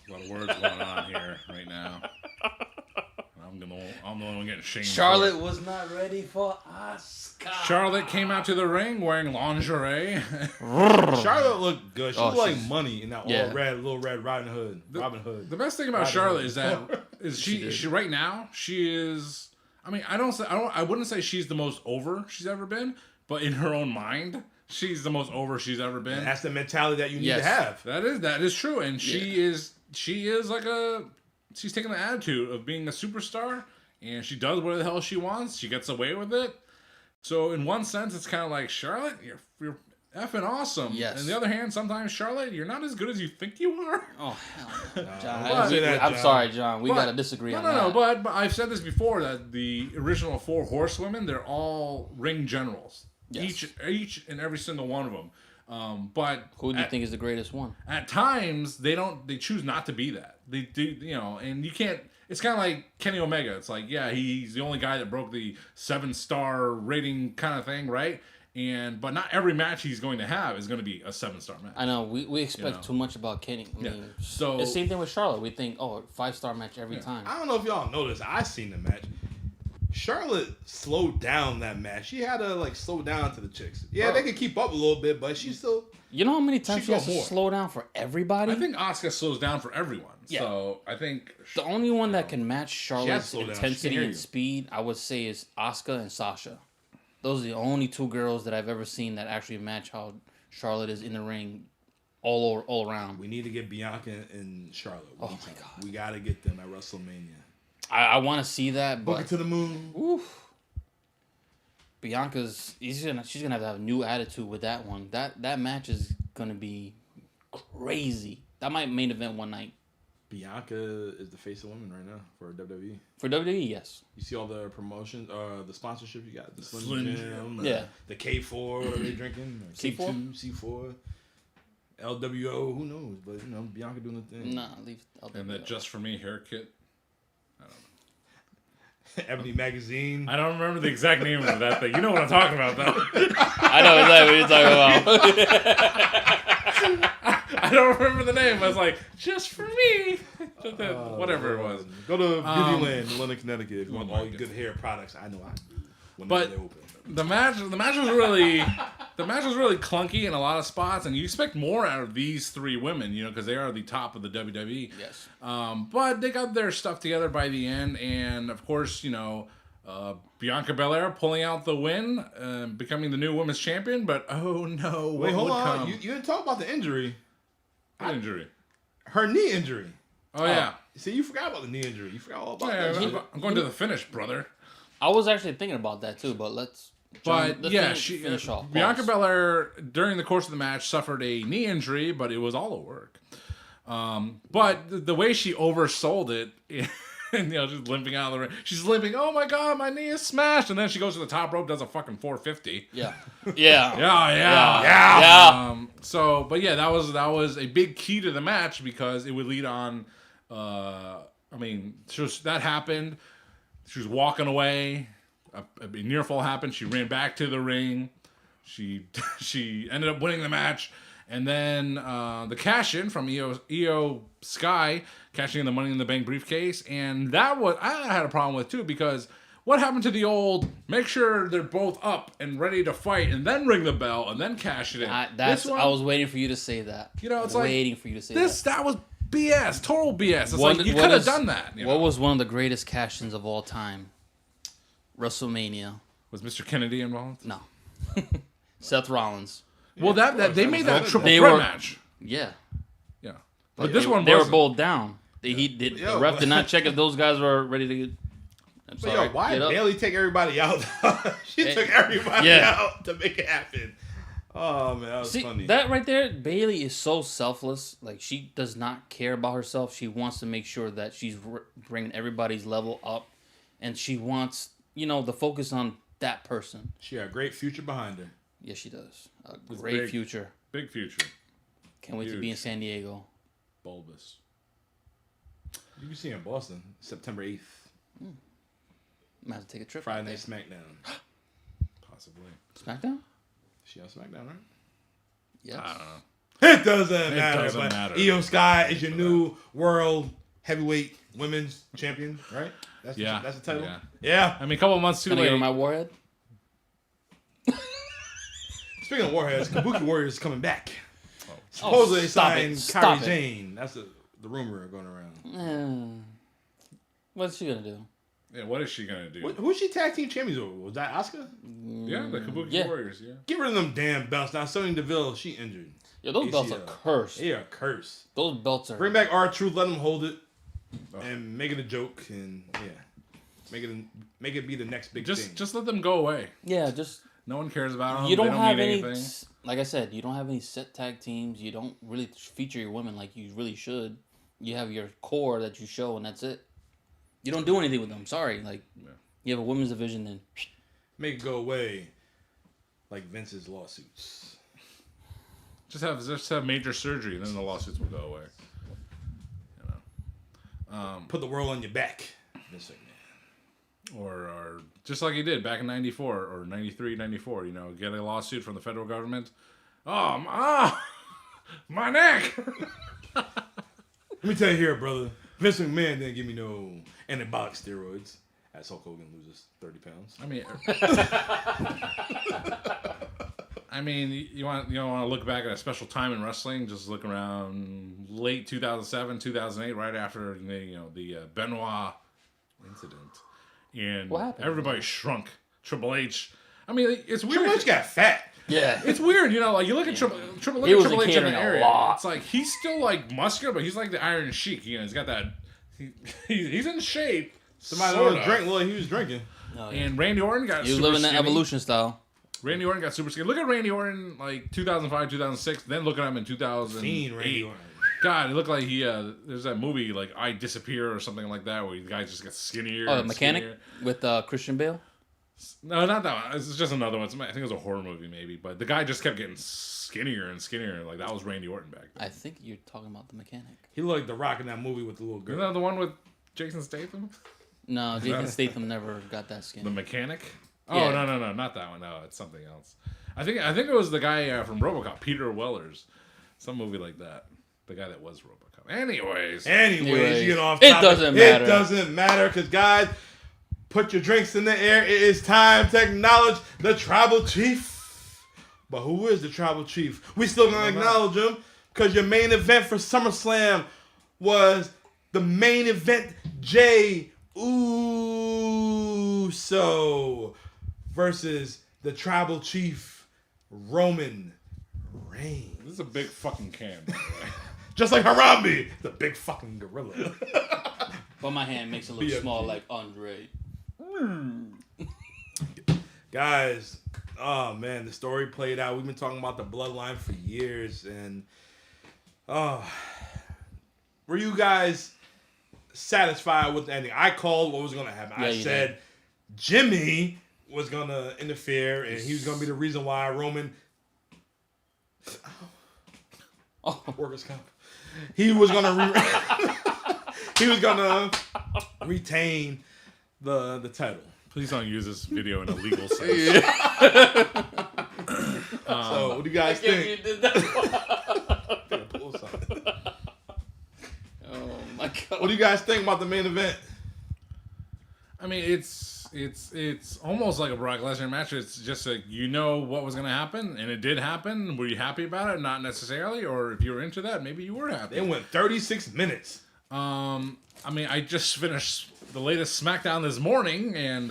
A lot of words going on here right now. I'm the one getting shamed. Charlotte was not ready for Asuka. Charlotte came out to the ring wearing lingerie. Charlotte looked good. She looked like money in that little red Robin Hood. The best thing about Charlotte is that she right now she is. I mean, I wouldn't say she's the most over she's ever been, but in her own mind, she's the most over she's ever been. And that's the mentality that you need to have. That is true, and she is like she's taking the attitude of being a superstar, and she does whatever the hell she wants. She gets away with it. So in one sense, it's kind of like, Charlotte, you're effing awesome. Yes. On the other hand, sometimes, Charlotte, you're not as good as you think you are. Oh, hell no. John, I'm sorry, John. We got to disagree on that. No, but I've said this before, that the original 4 horsewomen, they're all ring generals. Yes. Each and every single one of them. But who do you think is the greatest one? At times, they choose not to be that. They do, and you can't. It's kind of like Kenny Omega. It's like, yeah, he's the only guy that broke the 7-star rating kind of thing, right? But not every match he's going to have is going to be a 7-star match. I know we expect too much about Kenny. I mean, so the same thing with Charlotte. We think, 5-star match every time. I don't know if y'all noticed. I seen the match. Charlotte slowed down that match. She had to slow down to the chicks. Yeah, they could keep up a little bit, but she still. You know how many times she has to slow down for everybody? I think Asuka slows down for everyone. Yeah. So I think the only one that can match Charlotte's intensity and speed, I would say, is Asuka and Sasha. Those are the only 2 girls that I've ever seen that actually match how Charlotte is in the ring, all around. We need to get Bianca and Charlotte. Oh my God, we got to get them at WrestleMania. I want to see that, but book it to the moon. Oof. She's gonna have to have a new attitude with that one. That match is gonna be crazy. That might main event one night. Bianca is the face of women right now for WWE. For WWE, yes. You see all the promotions, the sponsorship you got, the Slim Jim, yeah, the K4, what are they drinking? C4, C4, LWO, who knows? But Bianca doing the thing. Nah, leave LWO. And that Just For Me hair kit. I don't know. Ebony Magazine. I don't remember the exact name of that thing. You know what I'm talking about, though. I know exactly what you're talking about. I don't remember the name. I was like, Just For Me. Whatever it was. Go to Beautyland in London, Connecticut. If you want all good hair products, I know but the match was really clunky in a lot of spots, and you expect more out of these 3 women, because they are the top of the WWE. Yes. But they got their stuff together by the end, and of course, Bianca Belair pulling out the win, becoming the new women's champion. But oh no! Wait, hold on. You didn't talk about the injury. What injury? Her knee injury. Oh yeah. See, you forgot about the knee injury. You forgot all about that. I'm going to the finish, brother. I was actually thinking about that too, but let's finish off. Bianca Belair during the course of the match suffered a knee injury, but it was all at work. But the way she oversold it, and she's limping out of the ring. She's limping. Oh my God, my knee is smashed, and then she goes to the top rope, does a fucking 450. Yeah. So, but yeah, that was a big key to the match because it would lead on. That happened. She was walking away. A near fall happened. She ran back to the ring. She ended up winning the match. And then the cash in from Io Sky cashing in the Money in the Bank briefcase. And that I had a problem with too, because what happened to the old make sure they're both up and ready to fight and then ring the bell and then cash it in? I was waiting for you to say that. It's waiting for you to say that. That was BS, total BS. It's like you could have done that. What was one of the greatest cash-ins of all time? WrestleMania. Was Mr. Kennedy involved? No. Seth Rollins. Well, they made that a triple threat match. Yeah. Yeah. But this one they were both down. The ref did not check if those guys were ready to get. But sorry. yo, why Get up. Bailey take everybody out? She took everybody out to make it happen. Oh man, that was funny. That right there, Bailey is so selfless. Like, she does not care about herself. She wants to make sure that she's bringing everybody's level up, and she wants, the focus on that person. She got a great future behind her. Yes, she does. A It's great big. future. Big future. Can't wait to be in San Diego. Bulbous. You can see her in Boston, September 8th. Might have to take a trip. Friday Night SmackDown. Possibly. SmackDown? She on SmackDown, right? Yes. I don't know. It doesn't matter. doesn't But matter. Io Sky is your new world heavyweight women's champion, right? That's that's the title. Yeah. I mean, a couple of months too Can I give her late. my warhead? Speaking of Warheads, Kabuki Warriors is coming back. Oh, Supposedly they stop signed it. Stop Kairi it. Jane. That's the rumor going around. What's she gonna do? Yeah, what is she gonna do? Who's she tag team champions over? Was that Asuka? Yeah, the Kabuki Yeah. Warriors. Yeah. Get rid of them damn belts. Now Sonya Deville, she injured. Yo, those belts are ACL. cursed. They are cursed. Those belts are. Bring back R-Truth, let them hold it, and make it a joke, and make it be the next big thing. Just let them go away. Yeah, just. No one cares about them. You don't They have mean any. anything. Like I said, you don't have any set tag teams. You don't really feature your women like you really should. You have your core that you show, and that's it. You don't do anything with them. Sorry, like you have a women's division, then Make it go away, like Vince's lawsuits. Just have major surgery, and then the lawsuits will go away. Put the world on your back, Vince McMahon. Or just like he did back in 94 or 93, 94, get a lawsuit from the federal government. My neck. Let me tell you here, brother. Vince McMahon didn't give me no anabolic steroids. As Hulk Hogan loses 30 pounds. I mean, you want to look back at a special time in wrestling. Just look around late 2007, 2008, right after the Benoit incident, and What happened? everybody shrunk. Triple H. I mean, it's weird. Triple H got fat. yeah, It's weird, like you look at Triple He was H in the catering a area. lot. It's like he's still like muscular, but he's like the Iron Sheik. He's got that. He's in shape. Somebody sort don't of. drink. Well, he was drinking. And Randy Orton got he was super living that skinny. evolution style. Randy Orton got super skinny. Look at Randy Orton like 2005, 2006. Then look at him in 2008. Fiend Randy Orton. God, it looked like he. There's that movie like I Disappear or something like that, where the guy just gets skinnier. Oh, the and mechanic skinnier. with Christian Bale. No, not that one. It's just another one. I think it was a horror movie, maybe. But the guy just kept getting skinnier and skinnier. Like that was Randy Orton back then. I think you're talking about the mechanic. He looked like The Rock in that movie with the little girl. Isn't that the one with Jason Statham? No, Jason Statham never got that The skinny. mechanic? Oh Yeah. no, not that one. No, it's something else. I think it was the guy from RoboCop, Peter Wellers, some movie like that. The guy that was RoboCop. Anyways, You get off It topic. doesn't matter. It doesn't matter because guys, put your drinks in the air. It is time to acknowledge the tribal chief. But who is the tribal chief? We still gonna acknowledge him because your main event for SummerSlam was the main event. Jey Uso versus the tribal chief Roman Reigns. this is a big fucking can. By the way. Just like Harambe, the big fucking gorilla. But my hand makes it look BFG. small like Andre. Guys, oh man, the story played out. We've been talking about the bloodline for years, and were you guys satisfied with the ending? I called what was going to happen. Yeah, I you said Jimmy was going to interfere, and he was going to be the reason why Roman. Oh, Workers' comp. He was going to. He was going to retain the title. Please don't use this video in a legal sense. So, what do you guys think? you did that. Pull something. Oh my god. What do you guys think about the main event? I mean, it's almost like a Brock Lesnar match. It's just like what was going to happen, and it did happen. Were you happy about it? Not necessarily. Or if you were into that, maybe you were happy. They went 36 minutes. I mean, I just finished the latest SmackDown this morning, and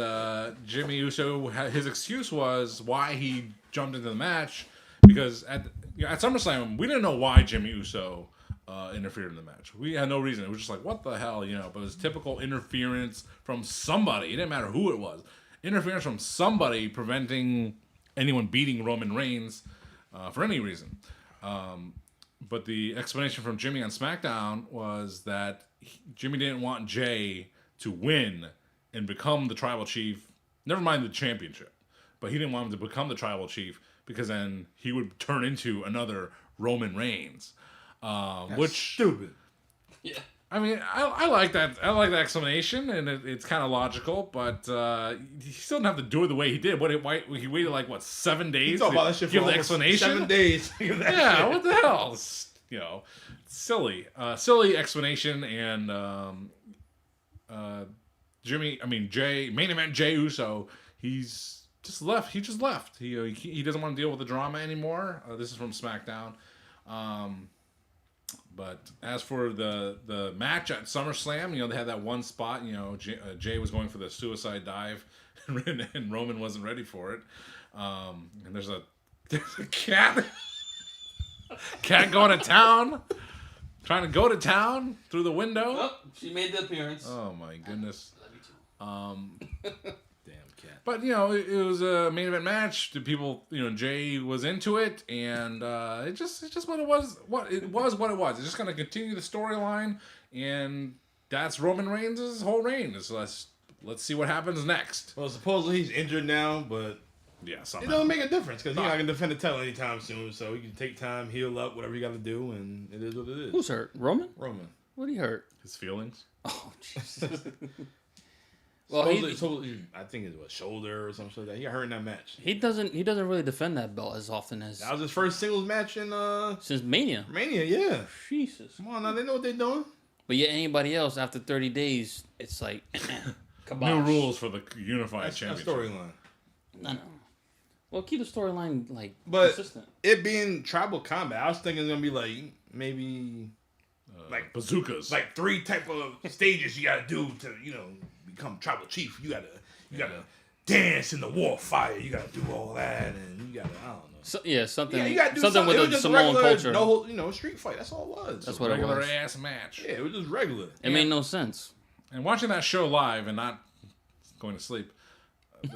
Jimmy Uso, his excuse was why he jumped into the match, because at SummerSlam, we didn't know why Jimmy Uso interfered in the match. We had no reason. It was just like, what the hell, you know? But it was typical interference from somebody. It didn't matter who it was. Interference from somebody preventing anyone beating Roman Reigns for any reason. But the explanation from Jimmy on SmackDown was that Jimmy didn't want Jay to win and become the tribal chief. Never mind the championship. But he didn't want him to become the tribal chief because then he would turn into another Roman Reigns. Which stupid. Yeah. I mean, I like that. I like that explanation, and it's kind of logical. But he still didn't have to do it the way he did. He waited like 7 days Talk about that to shit give for the explanation. 7 days. Yeah, shit. What the hell? You know, silly explanation. And Jay, main event Jey Uso, he's just left. He just left. He doesn't want to deal with the drama anymore. This is from SmackDown. But as for the match at SummerSlam, you know, they had that one spot, you know, Jay was going for the suicide dive and Roman wasn't ready for it. And there's a cat going to town, trying to go to town through the window. Oh, she made the appearance. Oh my goodness. Love you too. Damn cat. But, you know, it was a main event match. The people, you know, Jay was into it, and it's just what it was. It's just going to continue the storyline, and that's Roman Reigns' whole reign. So let's see what happens next. Well, supposedly he's injured now, but Yeah, it somehow. doesn't make a difference because he's not going to defend the title anytime soon. So he can take time, heal up, whatever you got to do, and it is what it is. Who's hurt? Roman? Roman? What did he hurt? His feelings. Oh, Jesus. Well, supposedly, I think it was shoulder or something like that. He got hurt in that match. he doesn't really defend that belt as often as That was his first singles match in since Mania. Mania. Yeah. Jesus. Come on, now they know what they're doing. But yet anybody else after 30 days, it's like New rules for the unified That's a championship. storyline. I know. Well, keep the storyline like But consistent. it being tribal combat, I was thinking it's gonna be like maybe like Bazookas. like 3 type of stages you gotta do to become tribal chief. You gotta dance in the war fire. You gotta do all that, and you gotta I don't know. So, yeah, something. Yeah, you gotta do something It was with the just Samoan regular, culture. No, street fight. That's all it was. That's what it regular was. ass match. Yeah, it was just regular. It made no sense. And watching that show live and not going to sleep. It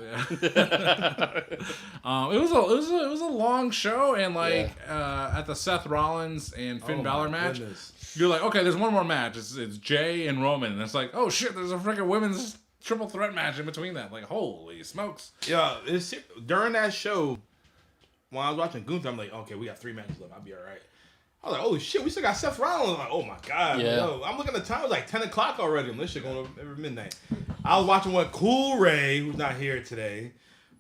was a long show, and at the Seth Rollins and Finn Balor match, you're like, okay, there's one more match. It's Jay and Roman, and it's like, oh shit, there's a freaking women's triple threat match in between that. Like, holy smokes! Yeah, during that show, when I was watching Gunther, I'm like, okay, we got 3 matches left. I'll be all right. I was like, holy shit, we still got Seth Rollins. I'm like, oh my god. Yeah. Yo, I'm looking at the time. It was like 10 o'clock already. And this shit going over midnight. I was watching Cool Ray, who's not here today,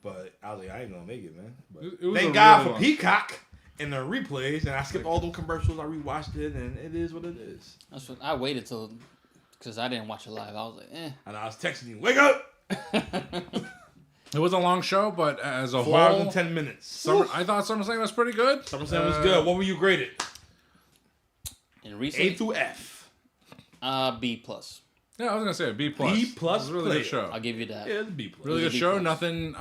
but I was like, I ain't gonna make it, man. But It was thank a God really for long- Peacock and the replays, and I skipped all them commercials. I rewatched it, and it is what it is. That's what I waited till because I didn't watch it live. I was like, And I was texting you, wake up! It was a long show, but as a 4 hours whole, and 10 minutes. I thought SummerSlam was pretty good. SummerSlam was good. What were you graded? In A recent through F. B plus. Yeah, I was gonna say a B plus. B plus It was a really player. good show. I'll give you that. Yeah, it's a B plus. Really good B show. plus. Nothing.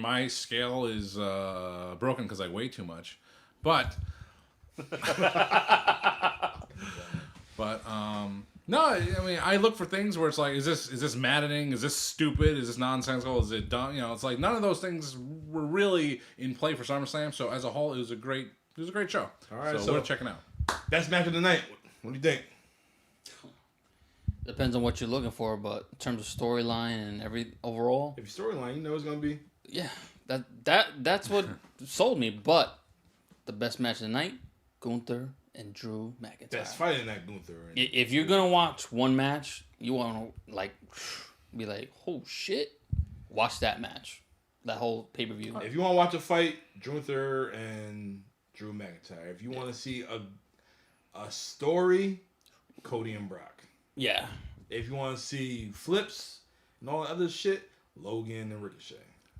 My scale is broken because I weigh too much. But, no. I look for things where it's like, is this maddening? Is this stupid? Is this nonsensical? Is it dumb? It's like none of those things were really in play for SummerSlam. So as a whole, it was a great show. All right, so so- worth checking out. Best match of the night. What do you think? Depends on what you're looking for, but in terms of storyline and overall, If your storyline, it's gonna be. yeah, that's what sold me. But the best match of the night, Gunther and Drew McIntyre. That's fighting that Gunther. If you're gonna watch one match, you want to be like, oh shit, watch that match, that whole pay per view. If you want to watch a fight, Gunther and Drew McIntyre. If you want to see a story, Cody and Brock. Yeah, If you want to see flips and all that other shit, Logan and Ricochet.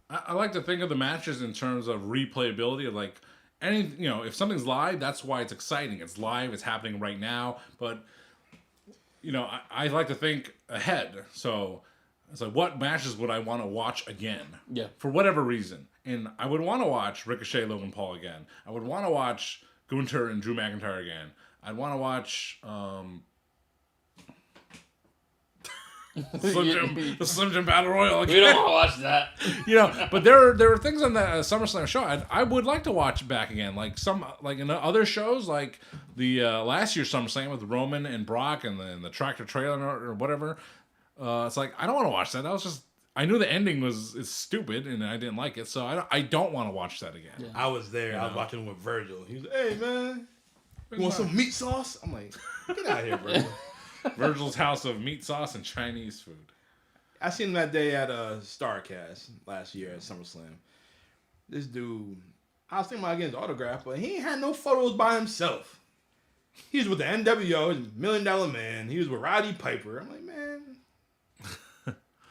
I like to think of the matches in terms of replayability. Of like if something's live, that's why it's exciting. It's live. It's happening right now. But I like to think ahead. So it's like, what matches would I want to watch again? Yeah. For whatever reason, and I would want to watch Ricochet, Logan Paul again. I would want to watch Gunther and Drew McIntyre again. I'd want to watch the Slim Jim Battle Royal again. We don't want to watch that. You know, but there were things on the SummerSlam show I would like to watch back again, like in the other shows, like the last year's SummerSlam with Roman and Brock and the tractor trailer or whatever. It's like I don't want to watch that. That was just I knew the ending is stupid and I didn't like it, so I don't want to watch that again. Yeah. I was there. I was watching with Virgil. He was like, "Hey man, you want some meat sauce?" I'm like, "Get out of here, Virgil." Virgil's house of meat sauce and Chinese food. I seen him that day at StarCast last year at SummerSlam. This dude, I was thinking about getting his autograph, but he ain't had no photos by himself. He was with the NWO, his $1 Million Man. He was with Roddy Piper. I'm like, man.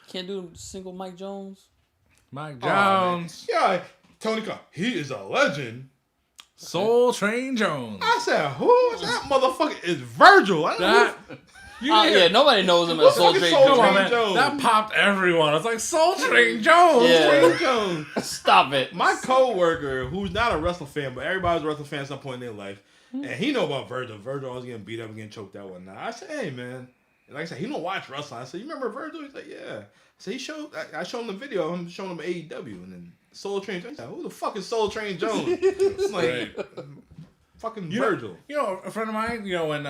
Can't do single Mike Jones. Mike Jones. Yeah, Tony Khan. He is a legend. Soul Train Jones. I said, who is that motherfucker? It's Virgil. I don't know. Yeah, nobody knows him as Soul Train Jones. That popped everyone. It's like Soul Train Jones. Yeah. Train Jones. Stop it. My co-worker, who's not a wrestling fan, but everybody's a wrestling fan at some point in their life, and he know about Virgil. Virgil always getting beat up and getting choked out and whatnot. I said, hey, man. And like I said, he don't watch wrestling. I said, you remember Virgil? He's like, yeah. So I showed him the video of him showing him AEW, and then Soul Train Jones. I said, who the fuck is Soul Train Jones? It's like, fucking Virgil. You know, a friend of mine, when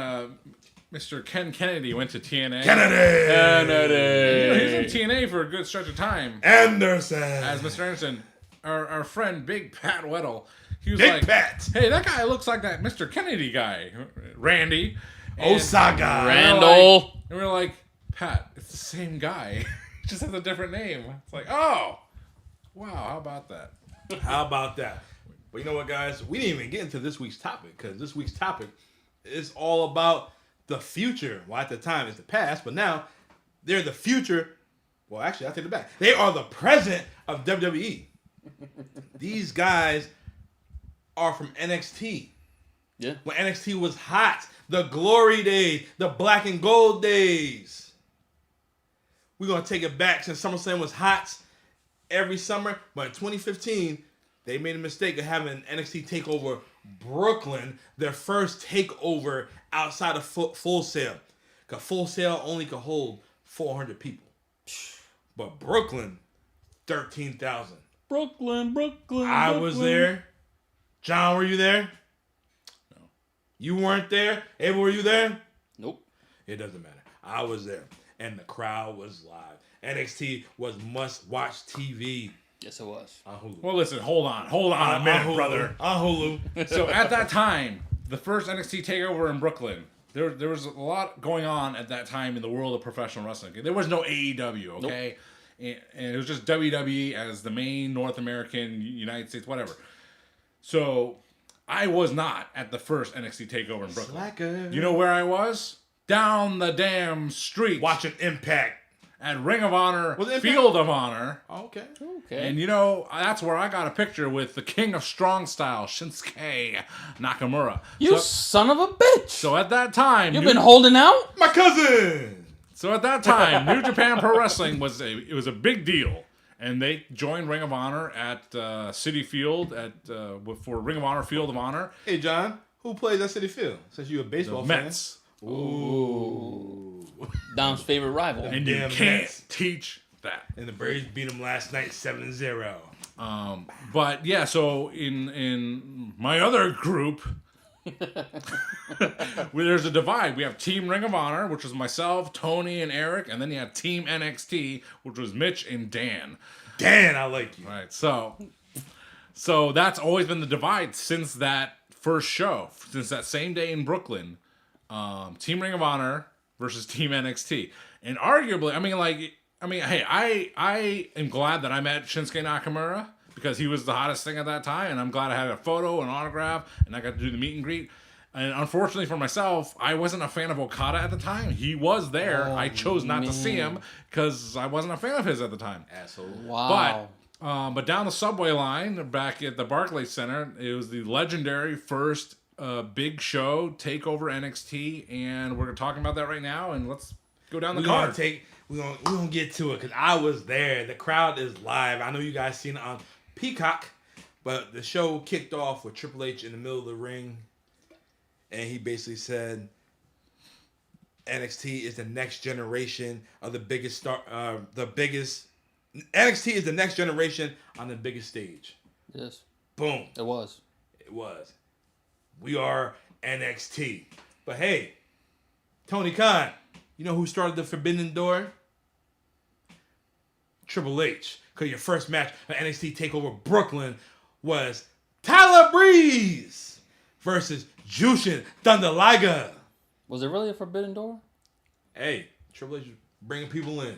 Mr. Ken Kennedy went to TNA. Kennedy! He was in TNA for a good stretch of time. Anderson! As Mr. Anderson, our friend Big Pat Weddle, he was Big Pat! Hey, that guy looks like that Mr. Kennedy guy, Randy. Osaga! Randall! And we're like, Pat, it's the same guy. He just has a different name. It's like, oh, wow, how about that? How about that? But you know what, guys? We didn't even get into this week's topic, because this week's topic is all about the future. Well, at the time, it's the past, but now they're the future. Well, actually, I take it back. They are the present of WWE. These guys are from NXT. Yeah. When NXT was hot. The glory days. The black and gold days. We're going to take it back since SummerSlam was hot every summer. But in 2015, they made a mistake of having NXT Takeover Brooklyn, their first takeover outside of Full Sail. Because Full Sail only could hold 400 people. But Brooklyn, 13,000. Brooklyn. I was there. John, were you there? No. You weren't there? Abel, were you there? Nope. It doesn't matter. I was there. And the crowd was live. NXT was must-watch TV. Yes, it was. On Hulu. Well, listen, hold on a minute, brother. On Hulu. So at that time, the first NXT Takeover in Brooklyn, there was a lot going on at that time in the world of professional wrestling. Okay? There was no AEW, okay? Nope. And it was just WWE as the main North American, United States, whatever. So I was not at the first NXT Takeover in Brooklyn. Slacker. You know where I was? Down the damn street. Watching Impact. At Ring of Honor, Field of Honor. Oh, okay. And that's where I got a picture with the King of Strong Style, Shinsuke Nakamura. You son of a bitch. So at that time... You've been holding out? My cousin! So at that time, New Japan Pro Wrestling was a big deal. And they joined Ring of Honor at Citi Field for Ring of Honor, Field of Honor. Hey, John, who plays at Citi Field? Since you're a baseball fan. Mets. Ooh. Dom's favorite rival. And you can't teach that. And the Braves beat them last night 7-0. But yeah, so in my other group, there's a divide. We have Team Ring of Honor, which was myself, Tony, and Eric, and then you have Team NXT, which was Mitch and Dan. Dan, I like you. Right. So that's always been the divide since that first show, since that same day in Brooklyn. Team Ring of Honor versus Team NXT. And arguably, hey, I am glad that I met Shinsuke Nakamura because he was the hottest thing at that time, and I'm glad I had a photo, an autograph, and I got to do the meet and greet. And unfortunately for myself, I wasn't a fan of Okada at the time. He was there. I chose not to see him because I wasn't a fan of his at the time. Asshole. Wow. But down the subway line, back at the Barclays Center, it was the legendary first big show, Takeover NXT, and we're talking about that right now, and let's go down the card. We're gonna get to it, because I was there. The crowd is live. I know you guys seen it on Peacock, but the show kicked off with Triple H in the middle of the ring, and he basically said NXT is the next generation of the biggest star. NXT is the next generation on the biggest stage. Yes. Boom. It was. It was. We are NXT. But hey, Tony Khan, you know who started the Forbidden Door? Triple H. Because your first match of NXT Takeover Brooklyn was Tyler Breeze versus Jushin Thunder Liger. Was it really a Forbidden Door? Hey, Triple H bringing people in.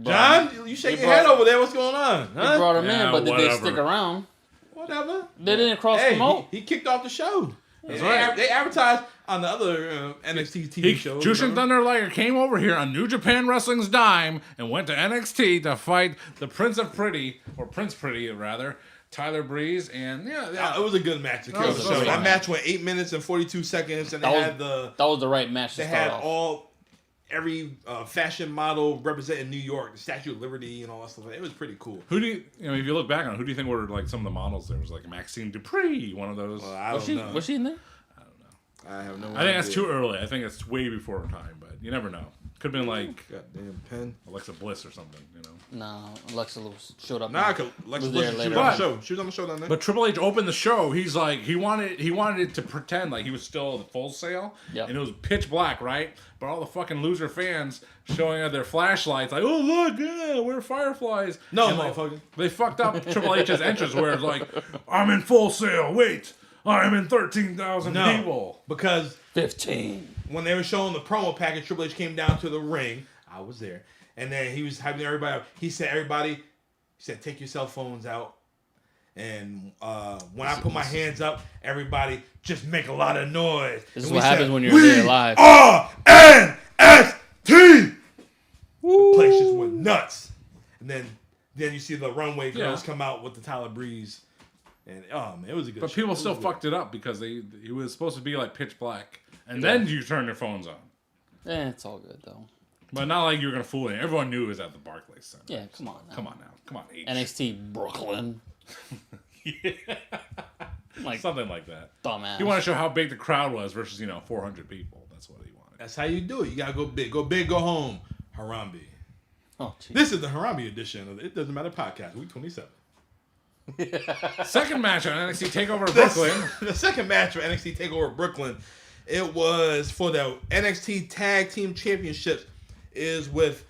John, you shake your head over there. What's going on? Huh? They brought him Yeah, in, but did they whatever. stick around? Whatever. They didn't cross promote. He kicked off the show. That's right. They advertised on the other NXT TV shows. Jushin Thunder Liger came over here on New Japan Wrestling's dime and went to NXT to fight the Prince Pretty, rather, Tyler Breeze, and yeah. It was a good match to kill That the was show. fun. That match went 8 minutes and 42 seconds, and That was the right match to they start had off. every fashion model representing New York, the Statue of Liberty, and all that stuff. It was pretty cool. Who do you if you look back on it, who do you think were like some of the models? There was like Maxine Dupree, one of those. Well, I Was don't she? know. Was she in there? I have no idea. I think that's too early. I think it's way before her time, but you never know. Could have been like Goddamn pen. Alexa Bliss or something, No, Alexa showed up. Nah, cause Lex Was Bliss, there she later was on the on. show. She was on the show down there. But Triple H opened the show. He's like, he wanted it to pretend like he was still at Full Sail, Yep. and it was pitch black, right? But all the fucking loser fans showing up their flashlights, like, oh look, yeah, we're fireflies. No, And, like, motherfucker. they fucked up Triple H's entrance where it's like, I'm in Full Sail. Wait, I'm in 13,000 No, people. because 15. when they were showing the promo package, Triple H came down to the ring. I was there. And then he was hyping everybody up. He said, take your cell phones out. And when I put my hands up, everybody just make a lot of noise. This is And we what happens said, when you're there live. are NXT! The place just went nuts. And then you see the runway girls come out with the Tyler Breeze. And man, it was a good But show. people It still was fucked it up because it was supposed to be like pitch black, and then you turn your phones on. It's all good though. But not like you were gonna fool it. Everyone knew it was at the Barclays Center. Yeah, come on now. Come on now. Come on, H. NXT Brooklyn. Yeah. Like Something like that. dumbass. He wanted to show how big the crowd was versus 400 people. That's what he wanted. That's how you do it. You gotta go big. Go big, go home. Harambe. Oh, geez. This is the Harambe edition of the It Doesn't Matter podcast, week 27. Second match on NXT Takeover Brooklyn. The second match for NXT Takeover Brooklyn, it was for the NXT Tag Team Championships, is with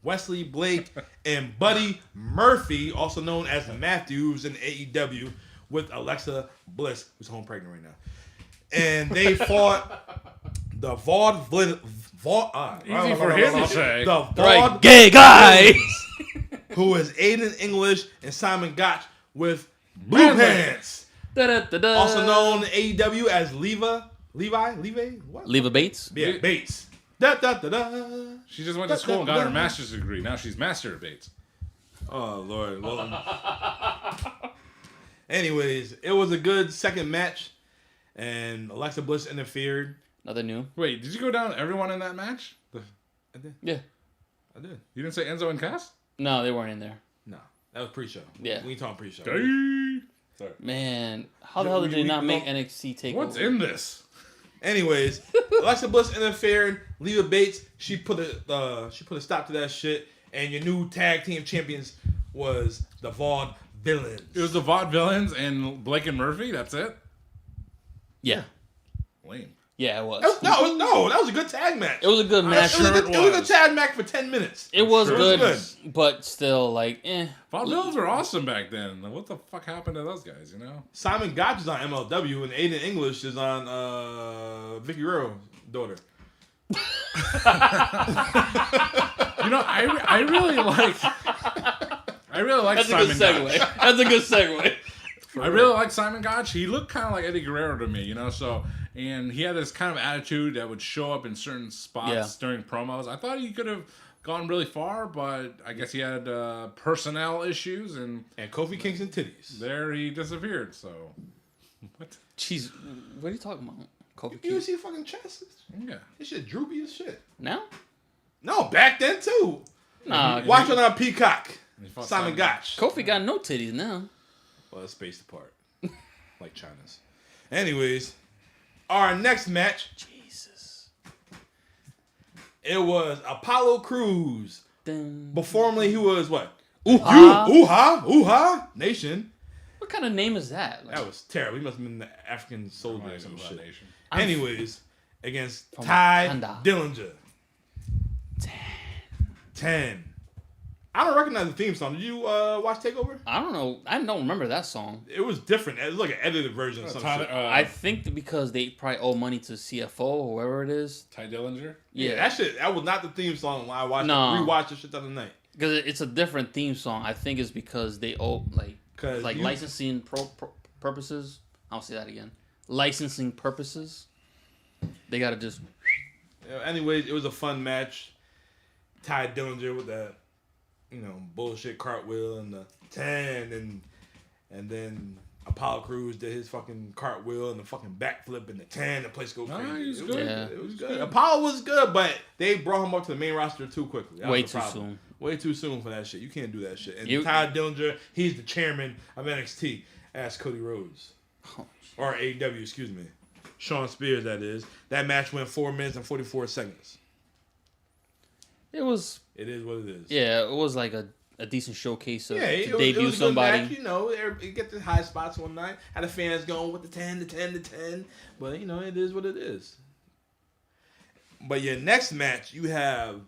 Wesley Blake, and Buddy Murphy, also known as Matthews in AEW, with Alexa Bliss, who's home pregnant right now. And they fought the Vaudevillains. Easy for him to say. The Right, gay guy. who is Aiden English and Simon Gotch with Blue Pants. Da-da-da-da. Also known in AEW as Levi? What? Leva Bates. Yeah, Bates. Da da da da. She just went to school and got her master's degree. Now she's master of Bates. Oh Lord. Well, anyways, it was a good second match, and Alexa Bliss interfered. Nothing new. Wait, did you go down everyone in that match? Yeah. I did. You didn't say Enzo and Cass? No, they weren't in there. No, that was pre-show. Yeah. We ain't talking pre-show. Sorry. Man, how the hell did they not make NXT Takeover? What's in this? Anyways, Alexa Bliss interfered. Leva Bates, she put a stop to that shit. And your new tag team champions was the Vaudevillains. It was the Vaudevillains and Blake and Murphy. That's it. Yeah. Lame. Yeah, it was. No, that was a good tag match. It was a good match. It was a good tag match for 10 minutes. It was Sure. good, It was but still, like, Vaudevillains were awesome back then. What the fuck happened to those guys? Simon Gotch is on MLW and Aiden English is on Vicky Rowe's daughter. I really like. that's Simon a good segue. Gotch. That's a good segue. I really like Simon Gotch. He looked kind of like Eddie Guerrero to me, and he had this kind of attitude that would show up in certain spots during promos. I thought he could have gone really far, but I guess he had personnel issues, and Kofi Kingston titties. there he disappeared. So, what? Jeez, what are you talking about? Kofi You see fucking chest? Yeah. This shit droopy as shit. Now? No, back then too. Nah, Watch it on Peacock. He fought Simon Gotch. Kofi got no titties now. Well, it's spaced apart. Like China's. Anyways, Our next match. Jesus. It was Apollo Crews. But formerly he was what? Ooh-ha. Ooh-ha Nation. What kind of name is that? That was terrible. He must have been the African soldier or some shit. Nation. Anyways, against Ty Dillinger. 10. I don't recognize the theme song. Did you watch Takeover? I don't know. I don't remember that song. It was different. It was like an edited version of some shit. I think that because they probably owe money to CFO or whoever it is. Ty Dillinger? Yeah, that shit. That was not the theme song when I watched rewatched the shit the other night. Because it's a different theme song. I think it's because they owe licensing purposes. I'll say that again. Licensing purposes. They gotta just. Anyways, it was a fun match. Ty Dillinger with that, bullshit cartwheel and the 10 and then Apollo Crews did his fucking cartwheel and the fucking backflip and the 10. The place go crazy. It was good. Apollo was good, but they brought him up to the main roster too quickly. Way too soon. Way too soon for that shit. You can't do that shit. And Ty Dillinger, he's the chairman of NXT. Ask Cody Rhodes. Or AEW, excuse me. Sean Spears, that is. That match went 4 minutes and 44 seconds. It is what it is. Yeah, it was like a decent showcase of to debut somebody. Match, you get the high spots one night. Had the fans going with the 10, the 10, the 10. But, it is what it is. But your next match, you have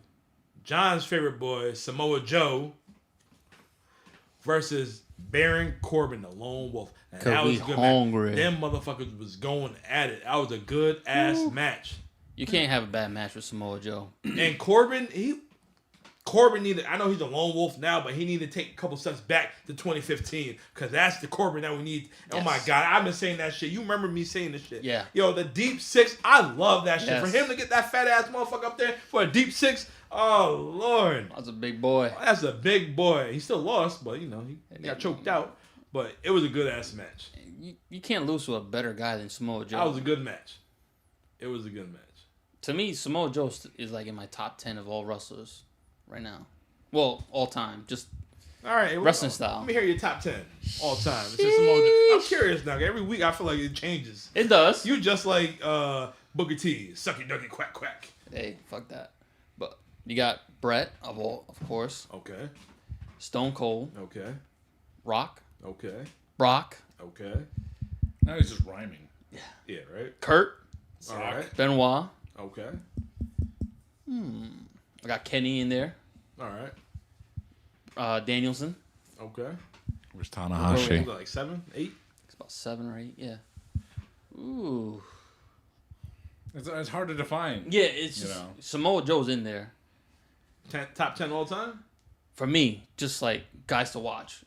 John's favorite boy, Samoa Joe, versus Baron Corbin, the Lone Wolf. And that was a good hungry. Match. Them motherfuckers was going at it. That was a good ass match. You can't have a bad match with Samoa Joe. And Corbin needed, I know he's a lone wolf now, but he needed to take a couple steps back to 2015 because that's the Corbin that we need. Yes. Oh my God, I've been saying that shit. You remember me saying this shit. Yeah. Yo, the deep six, I love that shit. Yes. For him to get that fat ass motherfucker up there for a deep six, oh Lord. That's a big boy. That's a big boy. He still lost, but he got choked out. But it was a good ass match. You can't lose to a better guy than Samoa Joe. That was a good match. It was a good match. To me, Samoa Joe is like in my top 10 of all wrestlers right now. Well, all time. Just all right, wrestling style. Let me hear your top 10 all time. It's just Samoa Joe. I'm curious now. Every week I feel like it changes. It does. You just like Booker T. Sucky ducky quack quack. Hey, fuck that. But you got Brett, of course. Okay. Stone Cold. Okay. Rock. Okay. Brock. Okay. Now he's just rhyming. Yeah, right? Kurt. All right. Benoit. Okay. I got Kenny in there. All right. Danielson. Okay. Where's Tanahashi? Like 7, 8? It's about 7 or 8, yeah. Ooh. It's hard to define. Yeah, it's just, Samoa Joe's in there. Top 10 all time? For me, just like guys to watch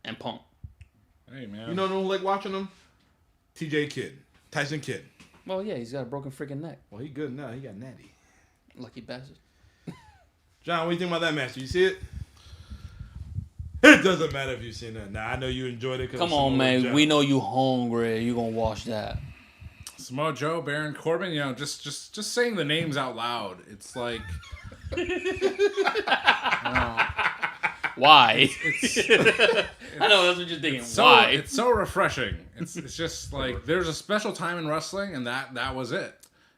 and Punk. Hey, man. You know who like watching them? TJ Kidd. Tyson Kidd. Well, yeah, he's got a broken freaking neck. Well, he good now. He got natty. Lucky bastard. John, what do you think about that match? Did you see it? It doesn't matter if you've seen it. Nah, I know you enjoyed it. Come on, man. We know you hungry. You gonna watch that. Samoa Joe, Baron Corbin, just saying the names out loud. It's like... Why? I know that's what you're thinking. Why? It's so refreshing. It's just like there's a special time in wrestling, and that was it.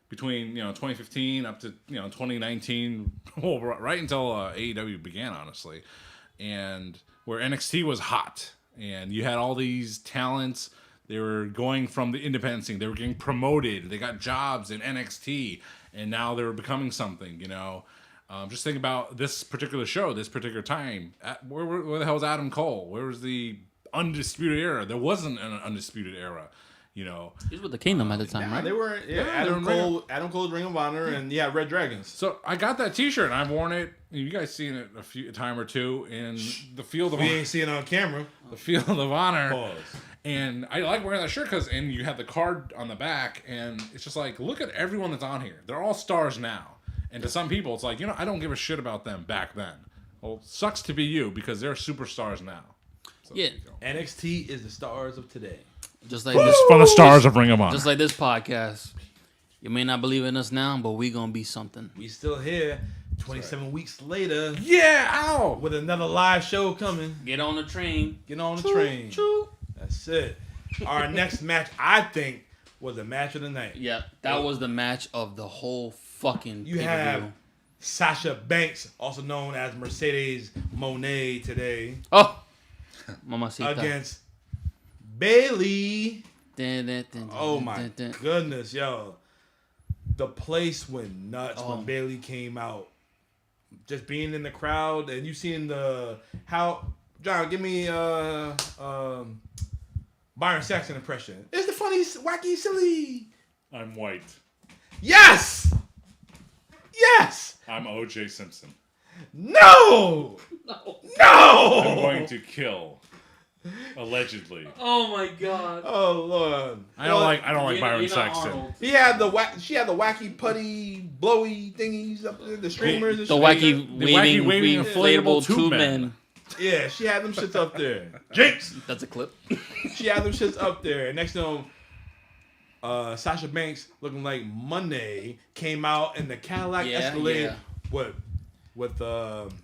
Between 2015 up to 2019, well, right until AEW began, honestly, and where NXT was hot, and you had all these talents. They were going from the independent scene. They were getting promoted. They got jobs in NXT, and now they were becoming something. Just think about this particular show, this particular time. Where the hell was Adam Cole? Where was the Undisputed Era? There wasn't an Undisputed Era. He was with the Kingdom at the time, right? They were. Yeah, Adam Cole's Ring of Honor, and Red Dragons. So I got that T-shirt, and I've worn it. You guys seen it a time or two in the Field of Honor. We ain't seeing it on camera. The Field of Honor. Pause. And I like wearing that shirt because you have the card on the back, and it's just like, look at everyone that's on here. They're all stars now. And to some people, it's like, I don't give a shit about them back then. Well, sucks to be you because they're superstars now. So yeah. NXT is the stars of today. Just like this, for the stars of Ring of Honor. Just like this podcast. You may not believe in us now, but we gonna be something. We still here 27 weeks later. Yeah, ow! With another live show coming. Get on the train. Get on the train. Choo. That's it. Our next match, I think, was the match of the night. Yeah, that was the match of the whole fucking You have Sasha Banks, also known as Mercedes Moné today. Oh! Mamacita. Against Bailey. Oh my goodness. goodness, yo. The place went nuts when Bailey came out. Just being in the crowd and you seeing John, give me Byron Saxon impression. It's the funny, wacky, silly. I'm white. Yes! Yes! I'm O.J. Simpson. No! No! I'm going to kill. Allegedly. Oh my god. Oh Lord. I don't like Byron Saxton. She had the wacky putty blowy thingies up there, the streamers and The shit. wacky waving inflatable tube men. Yeah, she had them shits up there. Jinx! That's a clip. She had them shits up there. And next to him, Sasha Banks looking like Monday came out in the Cadillac Escalade with